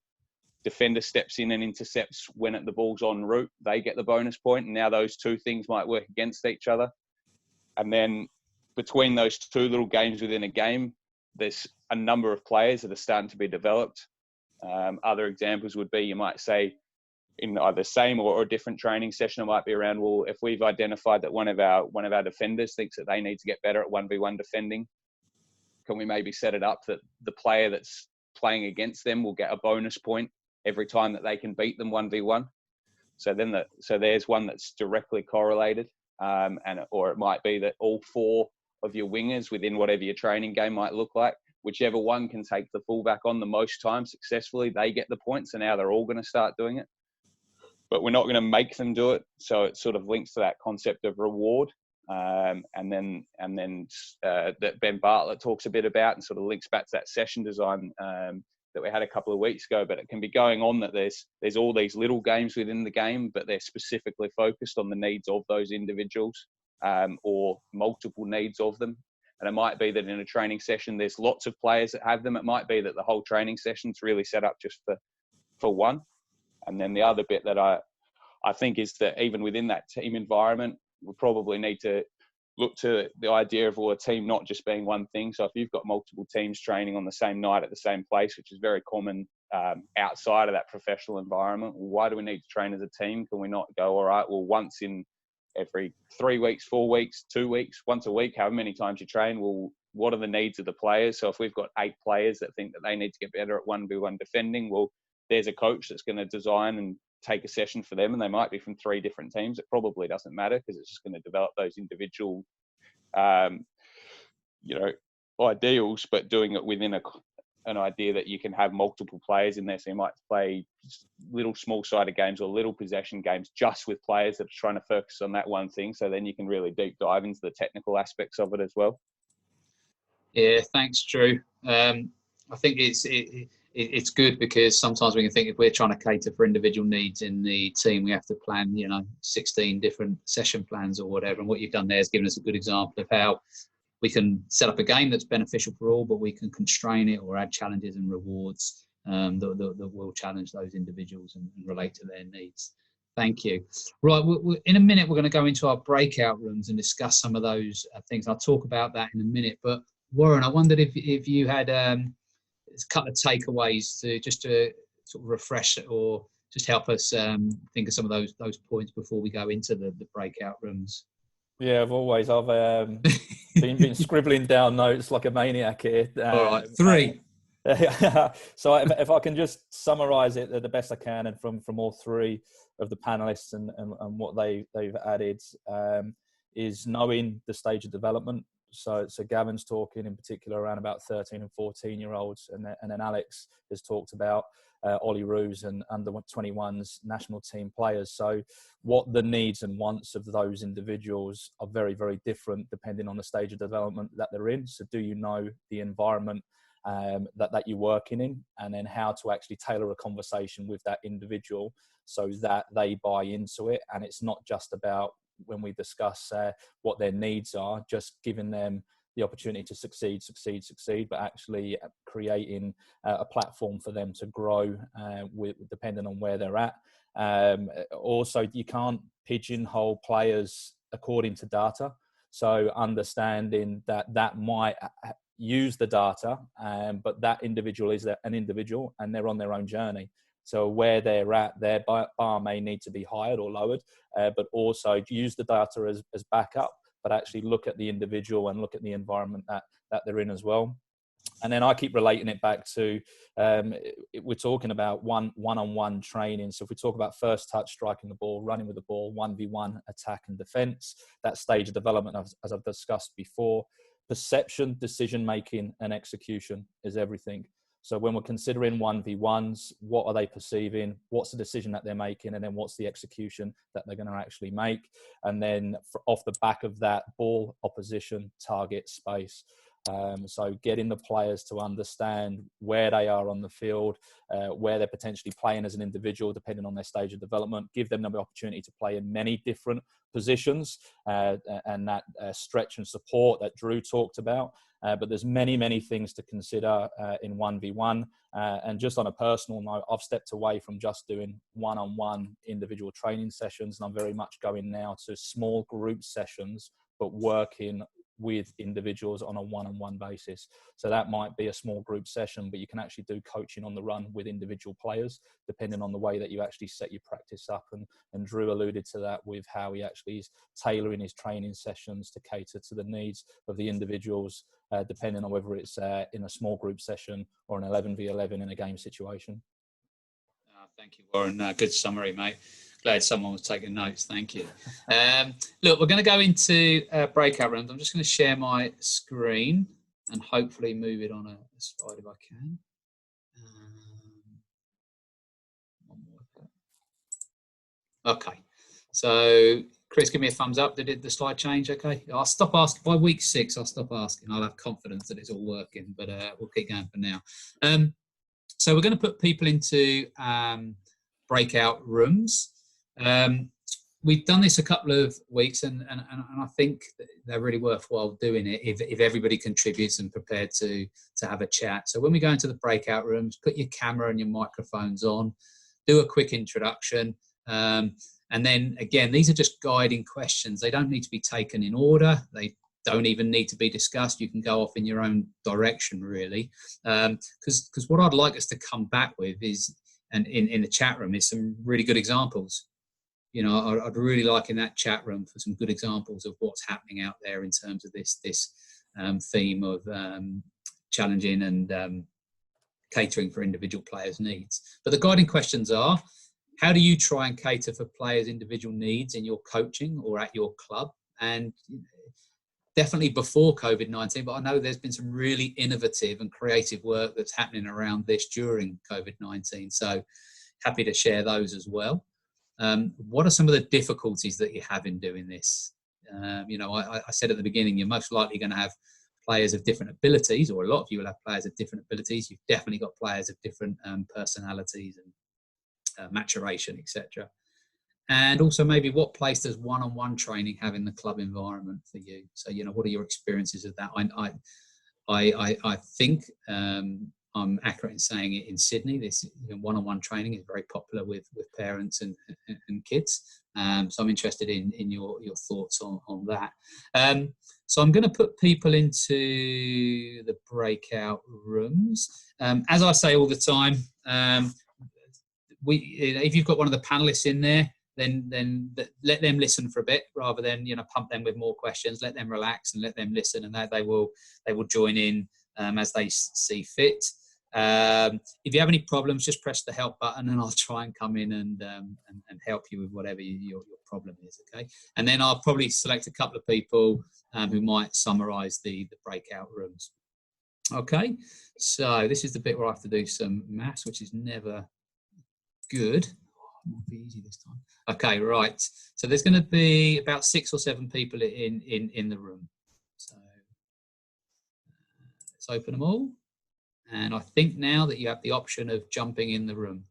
S6: Defender steps in and intercepts when the ball's en route, they get the bonus point. And now those two things might work against each other. And then between those two little games within a game, there's a number of players that are starting to be developed. Other examples would be, you might say, in either same or a different training session, it might be around, well, if we've identified that one of our defenders thinks that they need to get better at 1v1 defending, can we maybe set it up that the player that's playing against them will get a bonus point every time that they can beat them 1v1? So there's one that's directly correlated, or it might be that all 4 of your wingers within whatever your training game might look like, whichever one can take the fullback on the most time successfully, they get the points. And now they're all going to start doing it. But we're not going to make them do it. So it sort of links to that concept of reward. And then that Ben Bartlett talks a bit about, and sort of links back to that session design that we had a couple of weeks ago. But it can be going on that there's all these little games within the game, but they're specifically focused on the needs of those individuals, or multiple needs of them. And it might be that in a training session there's lots of players that have them. It might be that the whole training session's really set up just for one. And then the other bit that I think is that even within that team environment, we probably need to look to the idea of a team not just being one thing. So if you've got multiple teams training on the same night at the same place, which is very common outside of that professional environment, why do we need to train as a team? Can we not go, all right, well, once in every 3 weeks, 4 weeks, 2 weeks, once a week, however many times you train, well, what are the needs of the players? So if we've got 8 players that think that they need to get better at 1v1 defending, well, there's a coach that's going to design and take a session for them, and they might be from 3 different teams. It probably doesn't matter, because it's just going to develop those individual, ideals, but doing it within an idea that you can have multiple players in there. So you might play little small-sided games or little possession games just with players that are trying to focus on that one thing. So then you can really deep dive into the technical aspects of it as well.
S1: Yeah, thanks, Drew. I think it's good, because sometimes we can think if we're trying to cater for individual needs in the team, we have to plan, 16 different session plans or whatever. And what you've done there is given us a good example of how we can set up a game that's beneficial for all, but we can constrain it or add challenges and rewards that will challenge those individuals and relate to their needs. Thank you. Right, in a minute, we're going to go into our breakout rooms and discuss some of those things. I'll talk about that in a minute. But Warren, I wondered if you had a couple of takeaways to sort of refresh or just help us think of some of those points before we go into the breakout rooms.
S3: Yeah, I've been scribbling down notes like a maniac here.
S1: All right, 3.
S3: So if I can just summarise it the best I can, and from all 3 of the panelists and what they've added, is knowing the stage of development. So Gavin's talking in particular around about 13 and 14-year-olds, and then Alex has talked about Ollie Roos and under 21s national team players. So what the needs and wants of those individuals are very, very different depending on the stage of development that they're in. So do you know the environment that you're working in, and then how to actually tailor a conversation with that individual so that they buy into it. And it's not just about, when we discuss what their needs are, just giving them the opportunity to succeed, but actually creating a platform for them to grow depending on where they're at. Also, you can't pigeonhole players according to data. So understanding that might use the data, but that individual is an individual and they're on their own journey. So where they're at, their bar may need to be higher or lowered, but also use the data as backup, but actually look at the individual and look at the environment that they're in as well. And then I keep relating it back to, we're talking about one-on-one training. So if we talk about first touch, striking the ball, running with the ball, 1v1, attack and defense, that stage of development, as I've discussed before, perception, decision-making and execution is everything. So when we're considering 1v1s, what are they perceiving? What's the decision that they're making? And then what's the execution that they're going to actually make? And then off the back of that, ball, opposition, target, space. So getting the players to understand where they are on the field, where they're potentially playing as an individual, depending on their stage of development, give them the opportunity to play in many different positions, and that stretch and support that Drew talked about. But there's many things to consider in 1v1. And just on a personal note, I've stepped away from just doing one-on-one individual training sessions, and I'm very much going now to small group sessions, but working with individuals on a one-on-one basis. So that might be a small group session, but you can actually do coaching on the run with individual players, depending on the way that you actually set your practice up. And Drew alluded to that with how he actually is tailoring his training sessions to cater to the needs of the individuals, depending on whether it's in a small group session or an 11v11 in a game situation.
S1: Thank you, Warren. Good summary, mate. Glad someone was taking notes. Thank you. Look, we're going to go into breakout rooms. I'm just going to share my screen and hopefully move it on a the slide if I can. One more. Okay, so Chris, give me a thumbs up. Did the slide change? Okay, I'll stop asking. By week 6, I'll stop asking. I'll have confidence that it's all working, but we'll keep going for now. So we're going to put people into breakout rooms. We've done this a couple of weeks, and I think they're really worthwhile doing it if everybody contributes and prepared to have a chat. So when we go into the breakout rooms, put your camera and your microphones on, do a quick introduction, and then again, these are just guiding questions. They don't need to be taken in order. They don't even need to be discussed. You can go off in your own direction, really, because what I'd like us to come back with is, and in the chat room, is some really good examples. You know, I'd really like in that chat room for some good examples of what's happening out there in terms of this theme of challenging and catering for individual players' needs. But the guiding questions are, how do you try and cater for players' individual needs in your coaching or at your club? And definitely before COVID-19, but I know there's been some really innovative and creative work that's happening around this during COVID-19. So happy to share those as well. What are some of the difficulties that you have in doing this? You know, I said at the beginning, you're most likely going to have players of different abilities, or a lot of you will have players of different abilities. You've definitely got players of different personalities and maturation, etc. And also maybe what place does one-on-one training have in the club environment for you? So, you know, what are your experiences of that? I think I'm accurate in saying it in Sydney, this one-on-one training is very popular with parents and kids. So I'm interested in your thoughts on that. So I'm going to put people into the breakout rooms. As I say all the time, if you've got one of the panelists in there, then let them listen for a bit rather than, you know, pump them with more questions. Let them relax and let them listen, and they will join in as they see fit. If you have any problems, just press the help button and I'll try and come in and help you with whatever your problem is. Okay, and then I'll probably select a couple of people who might summarize the breakout rooms. Okay, so this is the bit where I have to do some maths, which is never good. Might be easy this time. Okay, right. So there's going to be about 6 or 7 people in the room. So let's open them all. And I think now that you have the option of jumping in the room.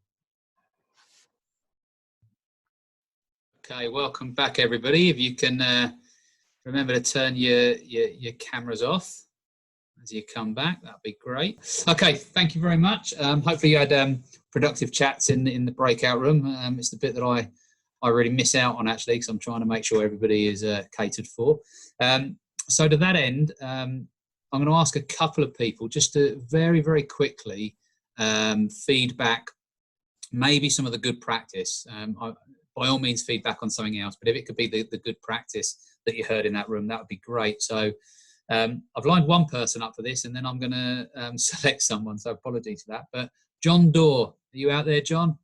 S1: Okay, welcome back, everybody. If you can remember to turn your cameras off as you come back, that'd be great. Okay, thank you very much. Hopefully you had productive chats in the breakout room. It's the bit that I really miss out on, actually, because I'm trying to make sure everybody is catered for. So to that end, I'm going to ask a couple of people just to very, very quickly feedback maybe some of the good practice. By all means, feedback on something else, but if it could be the good practice that you heard in that room, that would be great. So I've lined one person up for this, and then I'm going to select someone, so apologies for that. But John Dorr, are you out there, John?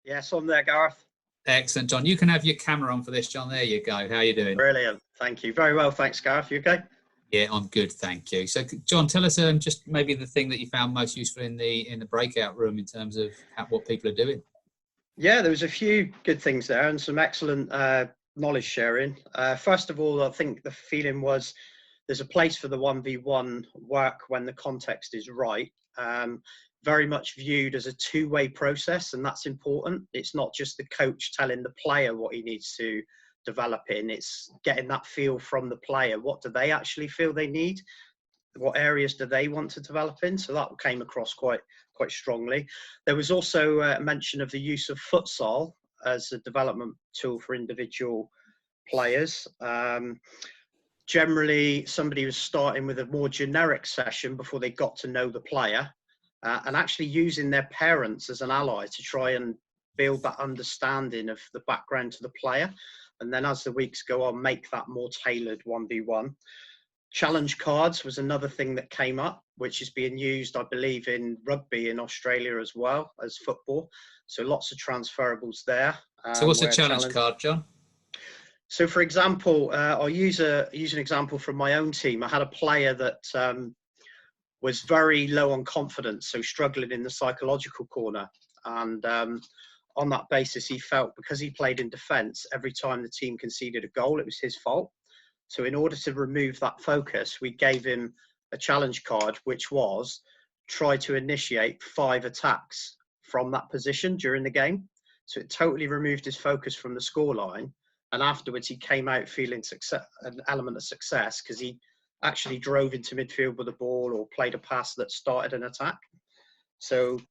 S7: Yes, I'm there, Gareth.
S1: Excellent, John. You can have your camera on for this, John. There you go. How are you doing?
S7: Brilliant. Thank you. Very well, thanks, Gareth. You okay?
S1: Yeah, I'm good, thank you. So, John, tell us just maybe the thing that you found most useful in the breakout room in terms of what people are doing.
S7: Yeah, there was a few good things there and some excellent knowledge sharing. First of all, I think the feeling was there's a place for the 1v1 work when the context is right. Very much viewed as a two-way process, and that's important. It's not just the coach telling the player what he needs to develop in, it's getting that feel from the player. What do they actually feel they need? What areas do they want to develop in? So that came across quite strongly. There was also a mention of the use of futsal as a development tool for individual players. Generally, somebody was starting with a more generic session before they got to know the player, and actually using their parents as an ally to try and build that understanding of the background to the player. And then as the weeks go on, make that more tailored 1v1. Challenge cards was another thing that came up, which is being used, I believe, in rugby in Australia as well as football. So lots of transferables there.
S1: So what's a challenge card, John?
S7: So, for example, I'll use an example from my own team. I had a player that was very low on confidence, so struggling in the psychological corner. And on that basis, he felt because he played in defence, every time the team conceded a goal, it was his fault. So in order to remove that focus, we gave him a challenge card, which was try to initiate 5 attacks from that position during the game. So it totally removed his focus from the scoreline. And afterwards, he came out feeling an element of success because he actually drove into midfield with the ball or played a pass that started an attack. So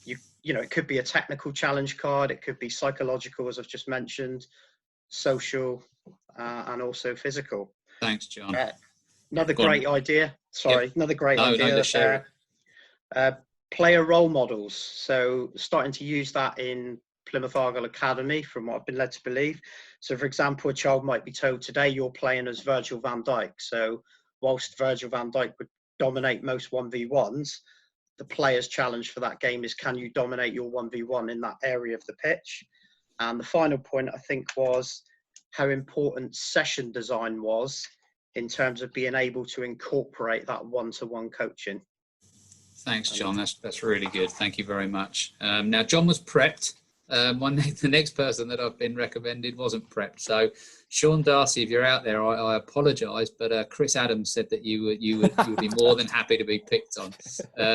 S7: you know, it could be a technical challenge card, it could be psychological, as I've just mentioned, social, and also physical.
S1: Thanks, John.
S7: Another great idea. Sorry,
S1: Yep.
S7: another great idea. Player role models. So starting to use that in Plymouth Argyle Academy, from what I've been led to believe. So, for example, a child might be told today you're playing as Virgil van Dijk. So, whilst Virgil van Dijk would dominate most 1v1s, the player's challenge for that game is, can you dominate your 1v1 in that area of the pitch? And the final point, I think, was how important session design was in terms of being able to incorporate that one-to-one coaching.
S1: Thanks, John. That's really good. Thank you very much. Now, John was prepped. The next person that I've been recommended wasn't prepped. So, Sean Darcy, if you're out there, I apologise, but Chris Adams said that you would be more than happy to be picked on.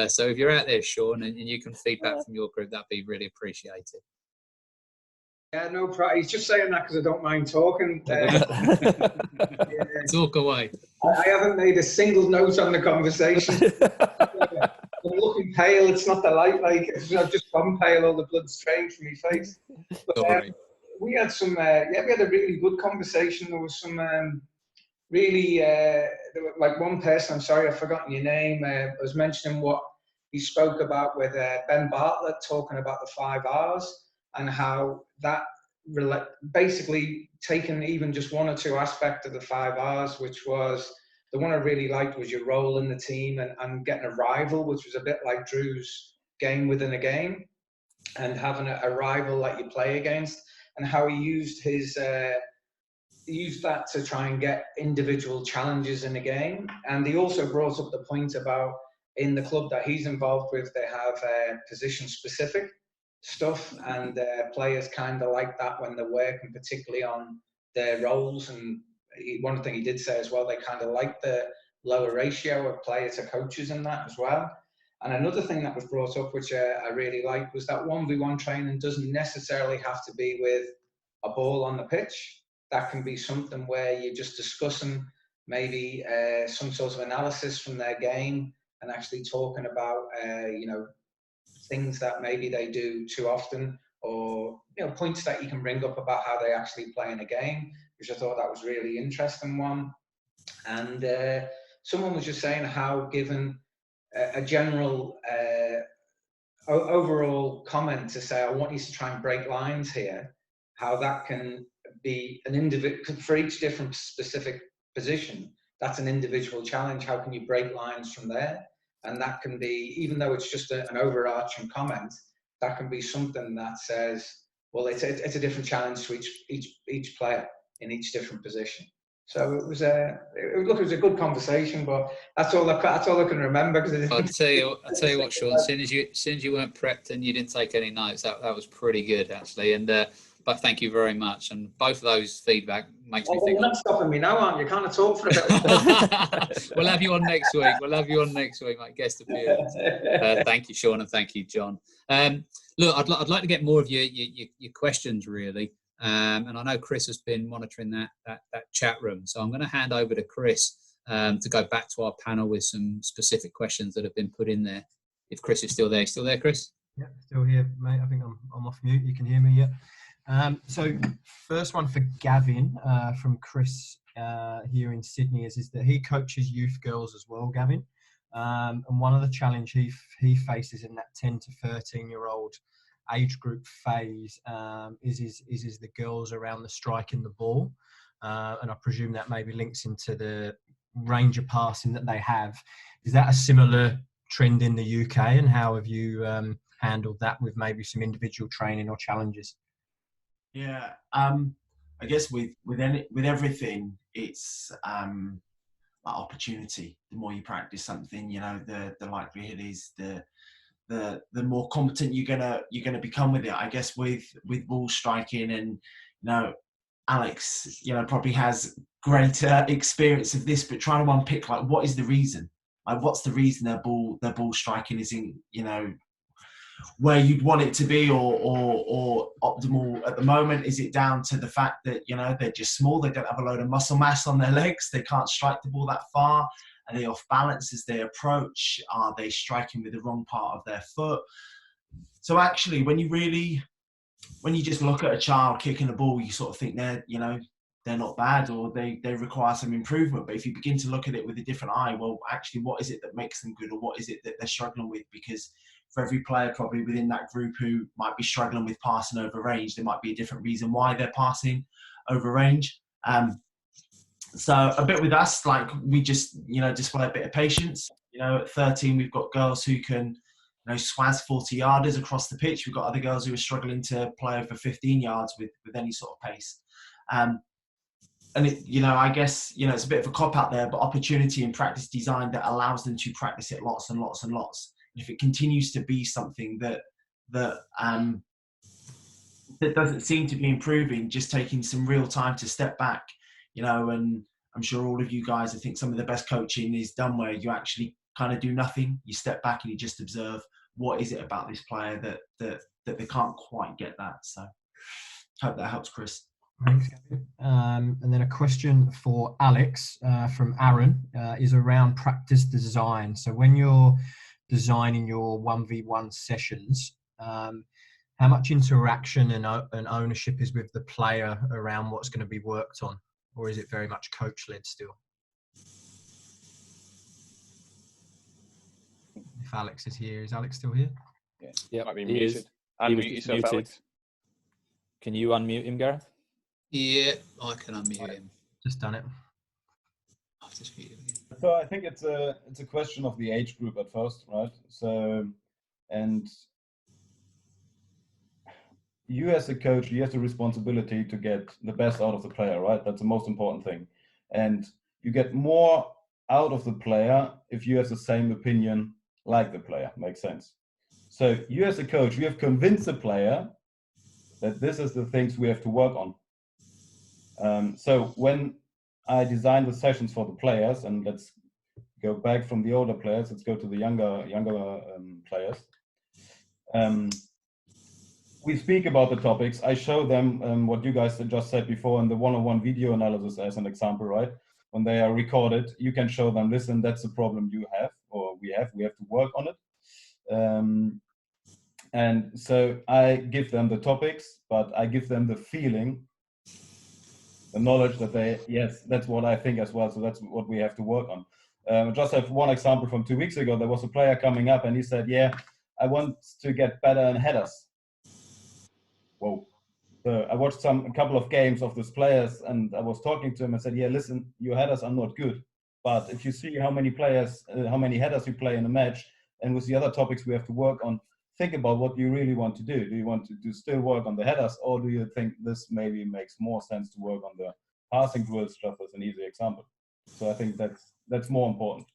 S1: So, if you're out there, Sean, and you can feedback from your group, that'd be really appreciated.
S8: Yeah, no problem. He's just saying that because I don't mind talking.
S1: Talk away.
S8: I haven't made a single note on the conversation. I'm looking pale. It's not the light, like I've just gone pale. All the blood's drained from my face. But, we had some. We had a really good conversation. There was some really like one person. I'm sorry, I've forgotten your name. Was mentioning what he spoke about with Ben Bartlett, talking about the 5 R's and how that basically taken even just one or two aspects of the 5 R's, which was. The one I really liked was your role in the team and getting a rival, which was a bit like Drew's game within a game, and having a rival that you play against, and how he used used that to try and get individual challenges in the game. And he also brought up the point about in the club that he's involved with, they have position-specific stuff, and players kind of like that when they're working particularly on their roles. And one thing he did say as well, they kind of like the lower ratio of player to coaches in that as well. And another thing that was brought up, which I really liked, was that 1v1 training doesn't necessarily have to be with a ball on the pitch. That can be something where you're just discussing maybe some sort of analysis from their game and actually talking about, things that maybe they do too often, or, points that you can bring up about how they actually play in a game, which I thought that was really interesting one. And someone was just saying how, given a general overall comment to say, I want you to try and break lines here, how that can be an individual for each different specific position. That's an individual challenge. How can you break lines from there? And that can be, even though it's just an overarching comment, that can be something that says, well, it's a different challenge to each player in each different position. So it was a good conversation, but that's all I can remember.
S1: I'll tell you what, Sean. As soon as you weren't prepped and you didn't take any notes, that was pretty good actually. And but thank you very much. And both of those feedback makes me think.
S8: You're not stopping me now, aren't you? Can't talk for a bit.
S1: We'll have you on next week. Mate. Guest appearance. Thank you, Sean, and thank you, John. Look, I'd like to get more of your questions really. And I know Chris has been monitoring that chat room, so I'm going to hand over to Chris to go back to our panel with some specific questions that have been put in there. If Chris is still there, Chris?
S2: Yeah, still here, mate. I think I'm off mute. You can hear me, yeah. So first one for Gavin from Chris here in Sydney is that he coaches youth girls as well, Gavin. And one of the challenge he faces in that 10 to 13-year-old age group phase is the girls around the striking the ball. And I presume that maybe links into the range of passing that they have. Is that a similar trend in the UK, and how have you handled that with maybe some individual training or challenges?
S5: Yeah. I guess with everything, it's like opportunity. The more you practice something, you know, the likelihood is the more competent you're gonna become with it. I guess with ball striking, and you know, Alex, you know, probably has greater experience of this, but trying to unpick like what is the reason? Like what's the reason their ball striking isn't, you know, where you'd want it to be or optimal at the moment? Is it down to the fact that, you know, they're just small, they don't have a load of muscle mass on their legs, they can't strike the ball that far? Are they off balance as they approach? Are they striking with the wrong part of their foot? So actually, when you just look at a child kicking a ball, you sort of think they're not bad, or they require some improvement. But if you begin to look at it with a different eye, well, actually, what is it that makes them good, or what is it that they're struggling with? Because for every player probably within that group who might be struggling with passing over range, there might be a different reason why they're passing over range. So a bit with us, like we just, you know, display a bit of patience. You know, at 13, we've got girls who can, you know, swaz 40 yarders across the pitch. We've got other girls who are struggling to play over 15 yards with any sort of pace. And it, you know, I guess, you know, it's a bit of a cop out there, but opportunity and practice design that allows them to practice it lots and lots and lots. And if it continues to be something that doesn't seem to be improving, just taking some real time to step back, you know, and I'm sure all of you guys, I think some of the best coaching is done where you actually kind of do nothing. You step back and you just observe what is it about this player that they can't quite get that. So hope that helps, Chris.
S2: Thanks, Gavin. And then a question for Alex from Aaron is around practice design. So when you're designing your 1v1 sessions, how much interaction and ownership is with the player around what's going to be worked on? Or is it very much coach-led still? If Alex is here, is Alex still here?
S6: Yeah, might be muted. Unmute yourself,
S3: muted.
S6: Alex.
S3: Can you unmute him, Gareth?
S1: Yeah, I can unmute him.
S2: Just done it.
S1: I've just muted him again.
S4: So I think it's a question of the age group at first, right? So, and you as a coach, you have the responsibility to get the best out of the player, right? That's the most important thing. And you get more out of the player if you have the same opinion like the player. Makes sense. So you as a coach, you have convinced the player that this is the things we have to work on. So when I design the sessions for the players, and let's go back from the older players, let's go to the younger players. We speak about the topics. I show them what you guys just said before in the one-on-one video analysis as an example, right? When they are recorded, you can show them, listen, that's the problem you have, or we have to work on it. And so I give them the topics, but I give them the feeling, the knowledge that yes, that's what I think as well. So that's what we have to work on. Just have one example from 2 weeks ago. There was a player coming up and he said, yeah, I want to get better in headers. Whoa. So I watched a couple of games of these players and I was talking to him and said, yeah, listen, your headers are not good. But if you see how many headers you play in a match, and with the other topics we have to work on, think about what you really want to do. Do you want to still work on the headers, or do you think this maybe makes more sense to work on the passing drills, just as an easy example? So I think that's more important.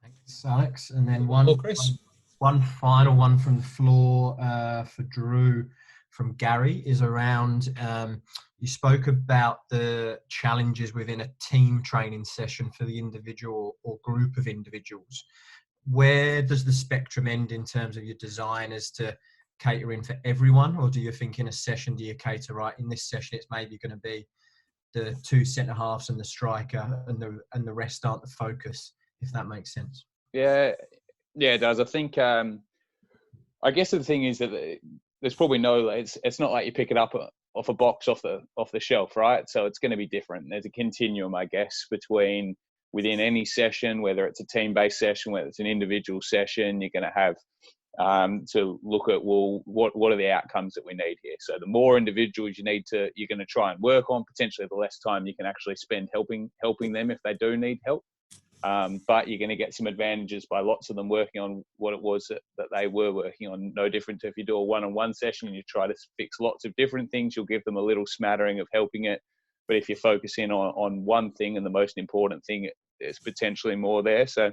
S2: Thanks, Alex. And then one final one from the floor for Drew from Gary is around, you spoke about the challenges within a team training session for the individual or group of individuals. Where does the spectrum end in terms of your design as to catering for everyone? Or do you think in a session, do you cater, right, in this session, it's maybe going to be the two centre halves and the striker and the rest aren't the focus, if that makes sense?
S6: Yeah, it does. I think, I guess the thing is that there's probably it's not like you pick it up off a box off the shelf, right? So it's going to be different. There's a continuum, I guess, within any session, whether it's a team-based session, whether it's an individual session, you're going to have to look at, well, what are the outcomes that we need here? So the more individuals you're going to try and work on, potentially the less time you can actually spend helping them if they do need help. But you're going to get some advantages by lots of them working on what it was that they were working on. No different to if you do a one-on-one session and you try to fix lots of different things, you'll give them a little smattering of helping it. But if you focus in on one thing and the most important thing, there's potentially more there. So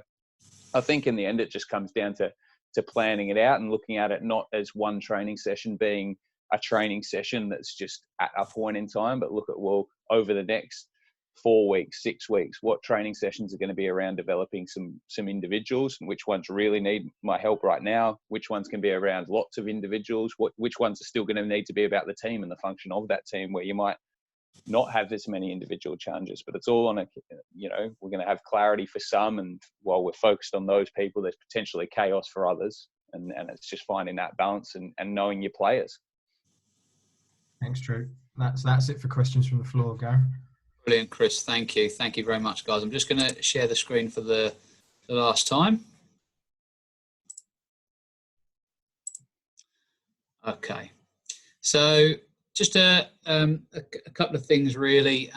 S6: I think in the end, it just comes down to planning it out and looking at it not as one training session being a training session that's just at a point in time, but look at, well, over the next 4 weeks, 6 weeks, what training sessions are going to be around developing some individuals, and which ones really need my help right now, which ones can be around lots of individuals, which ones are still going to need to be about the team and the function of that team, where you might not have as many individual challenges, but it's all on we're going to have clarity for some, and while we're focused on those people, there's potentially chaos for others, and it's just finding that balance and knowing your players.
S2: Thanks, Drew. That's it for questions from the floor, Gareth.
S1: Brilliant, Chris. Thank you very much, guys. I'm just going to share the screen for the last time. Okay, so just a couple of things really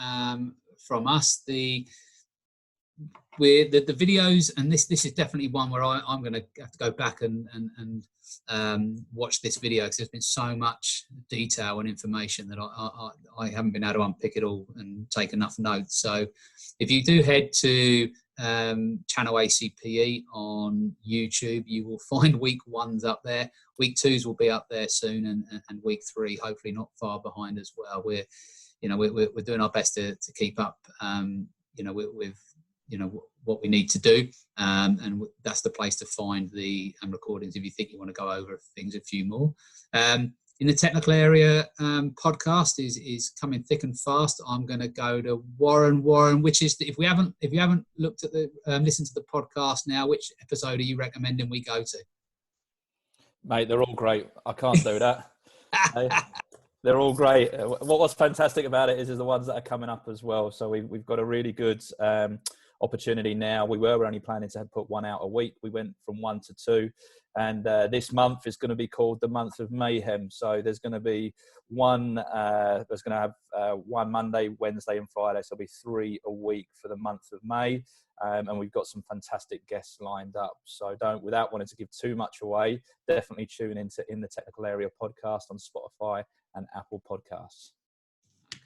S1: from us. The videos, and this is definitely one where I'm going to have to go back and watch this video, because there's been so much detail and information that I haven't been able to unpick it all and take enough notes. So if you do head to channel ACPE on YouTube, you will find week 1's up there. Week 2's will be up there soon, and week 3 hopefully not far behind as well. We're doing our best to keep up with what we need to do, and that's the place to find the recordings if you think you want to go over things a few more. In the technical area, podcast is coming thick and fast. I'm going to go to Warren, which is if you haven't looked at listened to the podcast now, which episode are you recommending we go to?
S3: Mate, they're all great. I can't do that. They're all great. What was fantastic about it is the ones that are coming up as well. So we've got a really good opportunity now. We were only planning to put one out a week. We went from 1 to 2. And this month is going to be called the month of mayhem. So there's going to be one Monday, Wednesday and Friday. So there'll be 3 a week for the month of May. And we've got some fantastic guests lined up. So without wanting to give too much away, definitely tune into In the Technical Area podcast on Spotify and Apple Podcasts.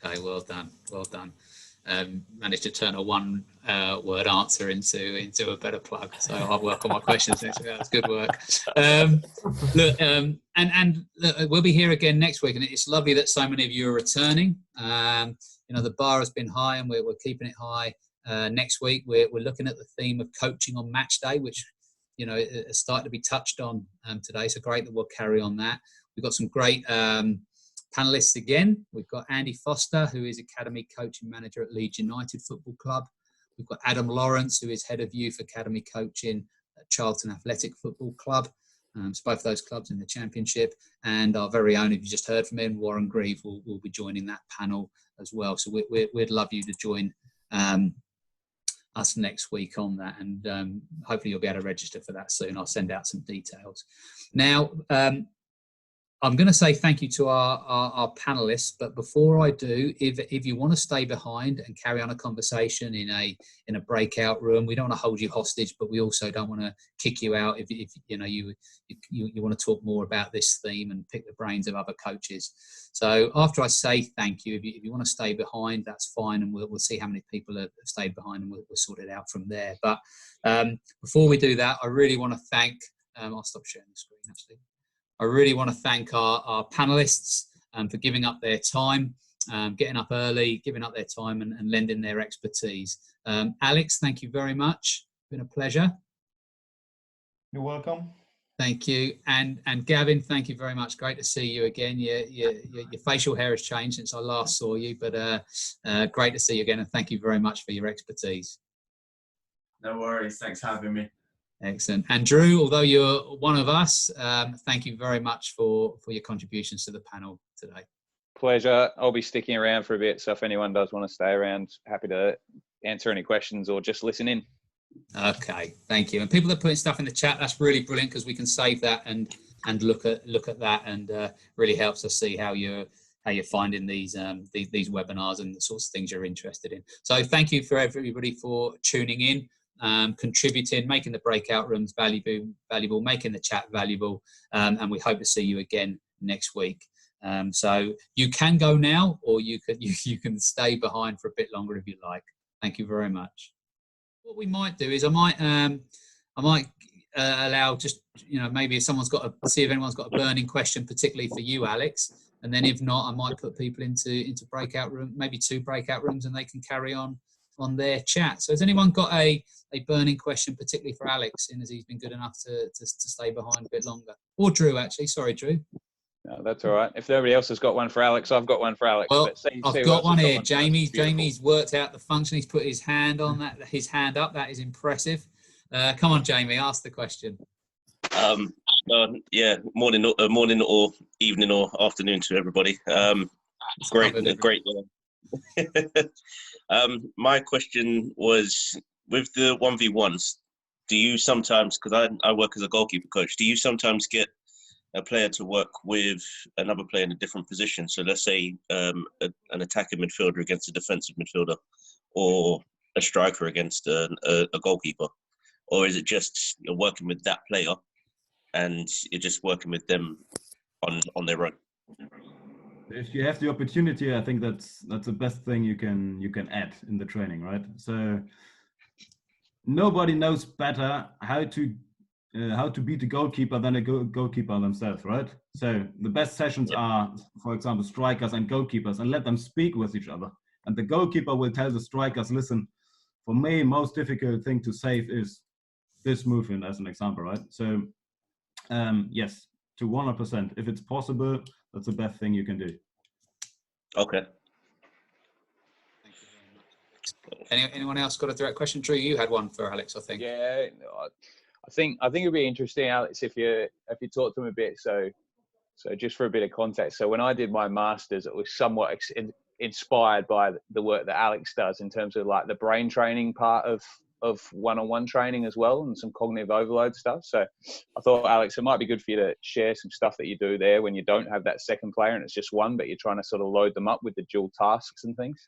S3: Okay, well done. Managed to turn a one-word answer into a better plug. So I'll work on my questions next week. That's good work. Look, we'll be here again next week, and it's lovely that so many of you are returning. The bar has been high, and we're keeping it high. Next week, we're looking at the theme of coaching on match day, which has started to be touched on today. So great that we'll carry on that. We've got some great panelists again. We've got Andy Foster, who is Academy Coach and Manager at Leeds United Football Club. We've got Adam Lawrence, who is Head of Youth Academy Coaching at Charlton Athletic Football Club. So both of those clubs in the Championship. And our very own, if you just heard from him, Warren Grieve will be joining that panel as well. So we'd love you to join us next week on that. And hopefully you'll be able to register for that soon. I'll send out some details. Now, I'm going to say thank you to our panelists, but before I do, if you want to stay behind and carry on a conversation in a breakout room, we don't want to hold you hostage, but we also don't want to kick you out if you want to talk more about this theme and pick the brains of other coaches. So after I say thank you, if you want to stay behind, that's fine, and we'll see how many people have stayed behind, and we'll sort it out from there. But before we do that, I really want to thank. I'll stop sharing the screen actually. I really want to thank our panelists for giving up their time, getting up early, giving up their time and lending their expertise. Alex, thank you very much. It's been a pleasure.
S9: You're welcome.
S1: Thank you. And Gavin, thank you very much. Great to see you again. Your facial hair has changed since I last saw you, but great to see you again. And thank you very much for your expertise.
S5: No worries. Thanks for having me.
S1: Excellent. And Drew, although you're one of us, thank you very much for your contributions to the panel today.
S6: Pleasure. I'll be sticking around for a bit, so if anyone does want to stay around, happy to answer any questions or just listen in.
S1: Okay, thank you. And people that put stuff in the chat, that's really brilliant, because we can save that and look at that, and really helps us see how you're finding these webinars and the sorts of things you're interested in. So thank you for everybody for tuning in. contributing, making the breakout rooms valuable, making the chat valuable, and we hope to see you again next week. So you can go now, or you can stay behind for a bit longer if you like. Thank you very much. What we might do is I might allow just, maybe if someone's see if anyone's got a burning question, particularly for you, Alex, and then if not, I might put people into breakout room, maybe 2 breakout rooms, and they can carry on their chat. So has anyone got a burning question, particularly for Alex, in as he's been good enough to stay behind a bit longer? Or Drew, actually. Sorry, Drew.
S6: No, that's all right. If nobody else has got one for Alex, I've got one for Alex.
S1: Well, I've got one here. Jamie's worked out the function. He's put his hand on that. His hand up. That is impressive. Come on, Jamie. Ask the question.
S10: Yeah. Morning or evening or afternoon to everybody. Great. My question was, with the 1v1s, do you sometimes, because I work as a goalkeeper coach, do you sometimes get a player to work with another player in a different position? So let's say an attacking midfielder against a defensive midfielder, or a striker against a goalkeeper, or is it just you're working with that player and you're just working with them on their own?
S4: If you have the opportunity, I think that's the best thing you can add in the training, right? So nobody knows better how to beat a goalkeeper than a goalkeeper themselves, right? So the best sessions are, for example, strikers and goalkeepers, and let them speak with each other. And the goalkeeper will tell the strikers, listen, for me, most difficult thing to save is this movement, as an example, right? So yes, to 100%, if it's possible, that's the best thing you can do.
S10: Okay.
S1: Thank you very much. Anyone else got a direct question? Drew, you had one for Alex, I think.
S6: Yeah, I think it'd be interesting, Alex, if you talk to them a bit. So just for a bit of context. So when I did my masters, it was somewhat inspired by the work that Alex does in terms of like the brain training part of one-on-one training as well, and some cognitive overload stuff. So I thought, Alex, it might be good for you to share some stuff that you do there when you don't have that second player and it's just one, but you're trying to sort of load them up with the dual tasks and things.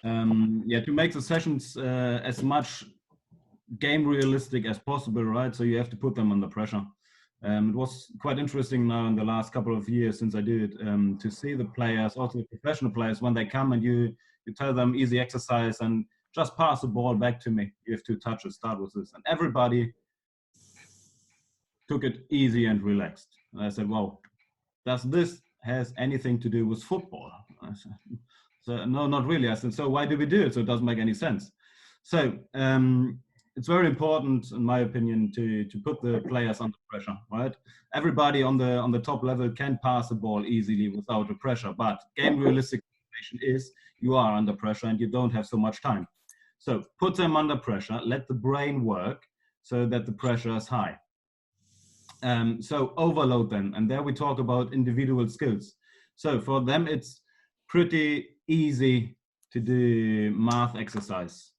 S4: To make the sessions as much game realistic as possible, right? So you have to put them under pressure. It was quite interesting now in the last couple of years since I did it, to see the players, also the professional players, when they come and you tell them easy exercise and just pass the ball back to me. You have 2 touches, start with this. And everybody took it easy and relaxed. And I said, wow, does this has anything to do with football? I said, so, no, not really. I said, so why do we do it? So it doesn't make any sense. So it's very important, in my opinion, to put the players under pressure, right? Everybody on the top level can pass the ball easily without the pressure, but game realistic situation is you are under pressure and you don't have so much time. So put them under pressure, let the brain work so that the pressure is high. So overload them, and there we talk about individual skills. So for them, it's pretty easy to do math exercise,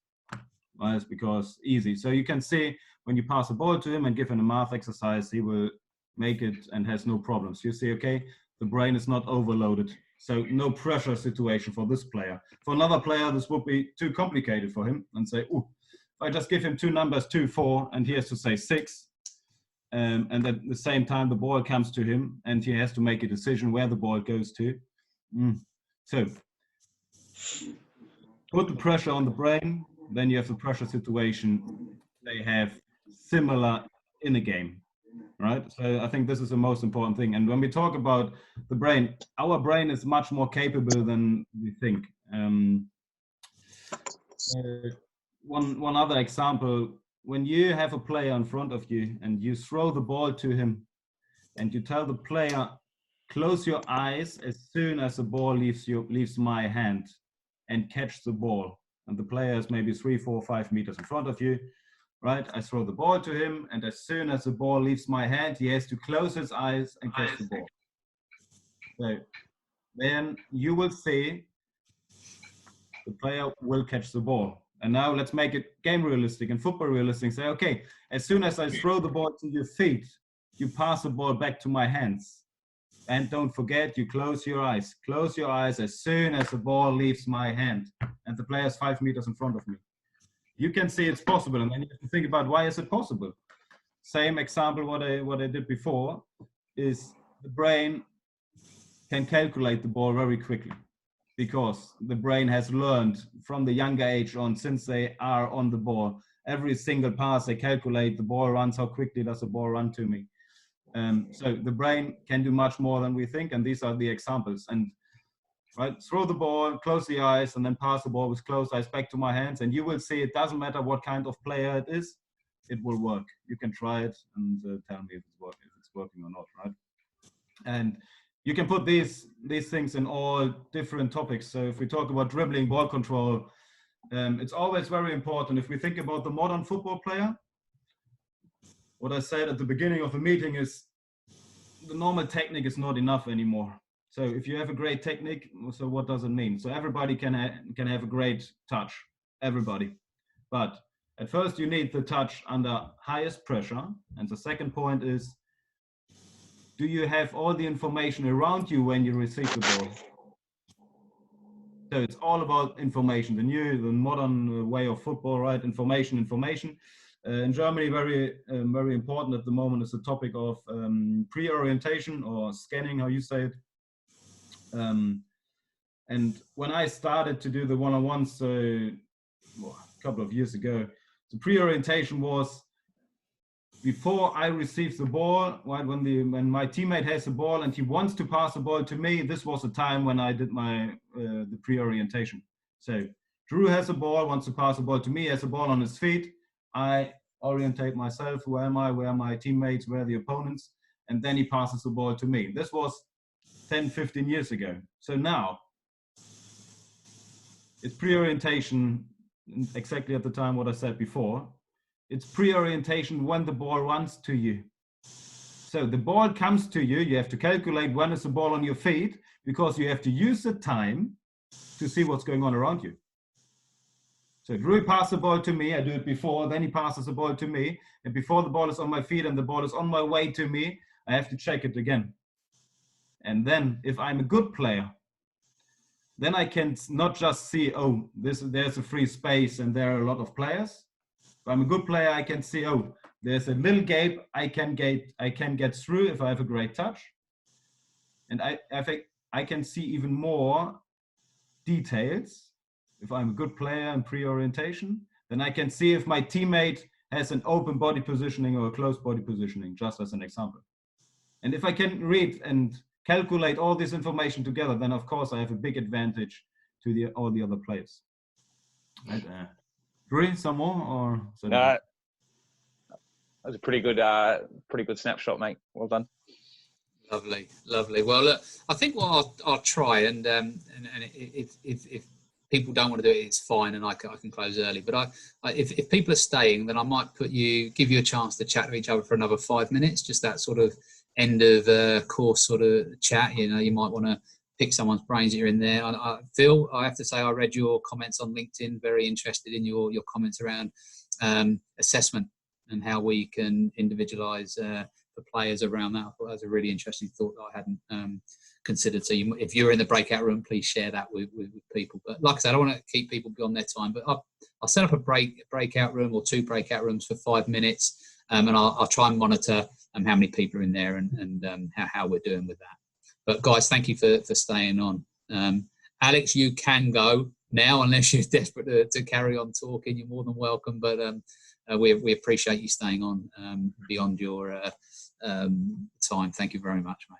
S4: right? Because easy. So you can see when you pass a ball to him and give him a math exercise, he will make it and has no problems. You see, okay, the brain is not overloaded. So no pressure situation for this player. For another player, this would be too complicated for him and say, oh, if I just give him 2 numbers, 2, 4, and he has to say 6, and at the same time the ball comes to him and he has to make a decision where the ball goes to. So put the pressure on the brain, then you have the pressure situation they have similar in a game, right? So I think this is the most important thing. And when we talk about the brain, our brain is much more capable than we think. One other example, when you have a player in front of you and you throw the ball to him and you tell the player, close your eyes as soon as the ball leaves my hand and catch the ball. And the player is maybe 3, 4, 5 meters in front of you, right? I throw the ball to him, and as soon as the ball leaves my hand, he has to close his eyes and catch the ball. So then you will see the player will catch the ball. And now let's make it game realistic and football realistic. Say, okay, as soon as I throw the ball to your feet, you pass the ball back to my hands. And don't forget, you close your eyes. Close your eyes as soon as the ball leaves my hand. And the player is 5 meters in front of me. you can see it's possible, and then you have to think about why is it possible. Same example what I did before is the brain can calculate the ball very quickly, because the brain has learned from the younger age on, since they are on the ball, every single pass they calculate the ball runs, how quickly does the ball run to me. So the brain can do much more than we think, and these are the examples. And right, throw the ball, close the eyes, and then pass the ball with closed eyes back to my hands, and you will see it doesn't matter what kind of player it is, it will work. You can try it and tell me if it's working or not, right? And you can put these things in all different topics. So if we talk about dribbling, ball control, it's always very important. If we think about the modern football player, what I said at the beginning of the meeting is the normal technique is not enough anymore. So if you have a great technique, so what does it mean? So everybody can have a great touch, everybody. But at first you need the touch under highest pressure. And the second point is, do you have all the information around you when you receive the ball? So it's all about information, the modern way of football, right? Information. In Germany, very important at the moment is the topic of pre-orientation, or scanning, how you say it. And when I started to do the one-on-ones a couple of years ago, the pre-orientation was before I received the ball, right? When my teammate has the ball and he wants to pass the ball to me, this was the time when I did my the pre-orientation. So Drew has the ball, wants to pass the ball to me, has the ball on his feet. I orientate myself. Who am I? Where are my teammates? Where are the opponents? And then he passes the ball to me. This was 10, 15 years ago. So now it's pre-orientation, exactly at the time what I said before. It's pre-orientation when the ball runs to you. So the ball comes to you, you have to calculate when is the ball on your feet, because you have to use the time to see what's going on around you. So Drew passes the ball to me, I do it before, then he passes the ball to me, and before the ball is on my feet and the ball is on my way to me, I have to check it again. And then if I'm a good player, then I can not just see, oh, there's a free space and there are a lot of players. If I'm a good player, I can see, oh, there's a little gap I can get through if I have a great touch. And I think I can see even more details. If I'm a good player in pre-orientation, then I can see if my teammate has an open body positioning or a closed body positioning, just as an example. And if I can read and calculate all this information together, then of course I have a big advantage to all the other players. Right? Drew, some more, or
S6: that was a pretty good snapshot, mate. Well done.
S1: Lovely. Well, look, I think what I'll try, and if people don't want to do it, it's fine, and I can close early. But if people are staying, then I might give you a chance to chat to each other for another 5 minutes, just that sort of end of course sort of chat. You know, you might want to pick someone's brains that you're in there. Phil, I have to say I read your comments on LinkedIn, very interested in your comments around assessment and how we can individualise the players around that. I thought that was a really interesting thought that I hadn't considered. So if you're in the breakout room, please share that with people. But like I said, I don't want to keep people beyond their time, but I'll set up a breakout room or 2 breakout rooms for 5 minutes, and I'll try and monitor how many people are in there and how we're doing with that. But guys, thank you for staying on. Alex, you can go now unless you're desperate to carry on talking. You're more than welcome, but we appreciate you staying on beyond your time. Thank you very much, mate.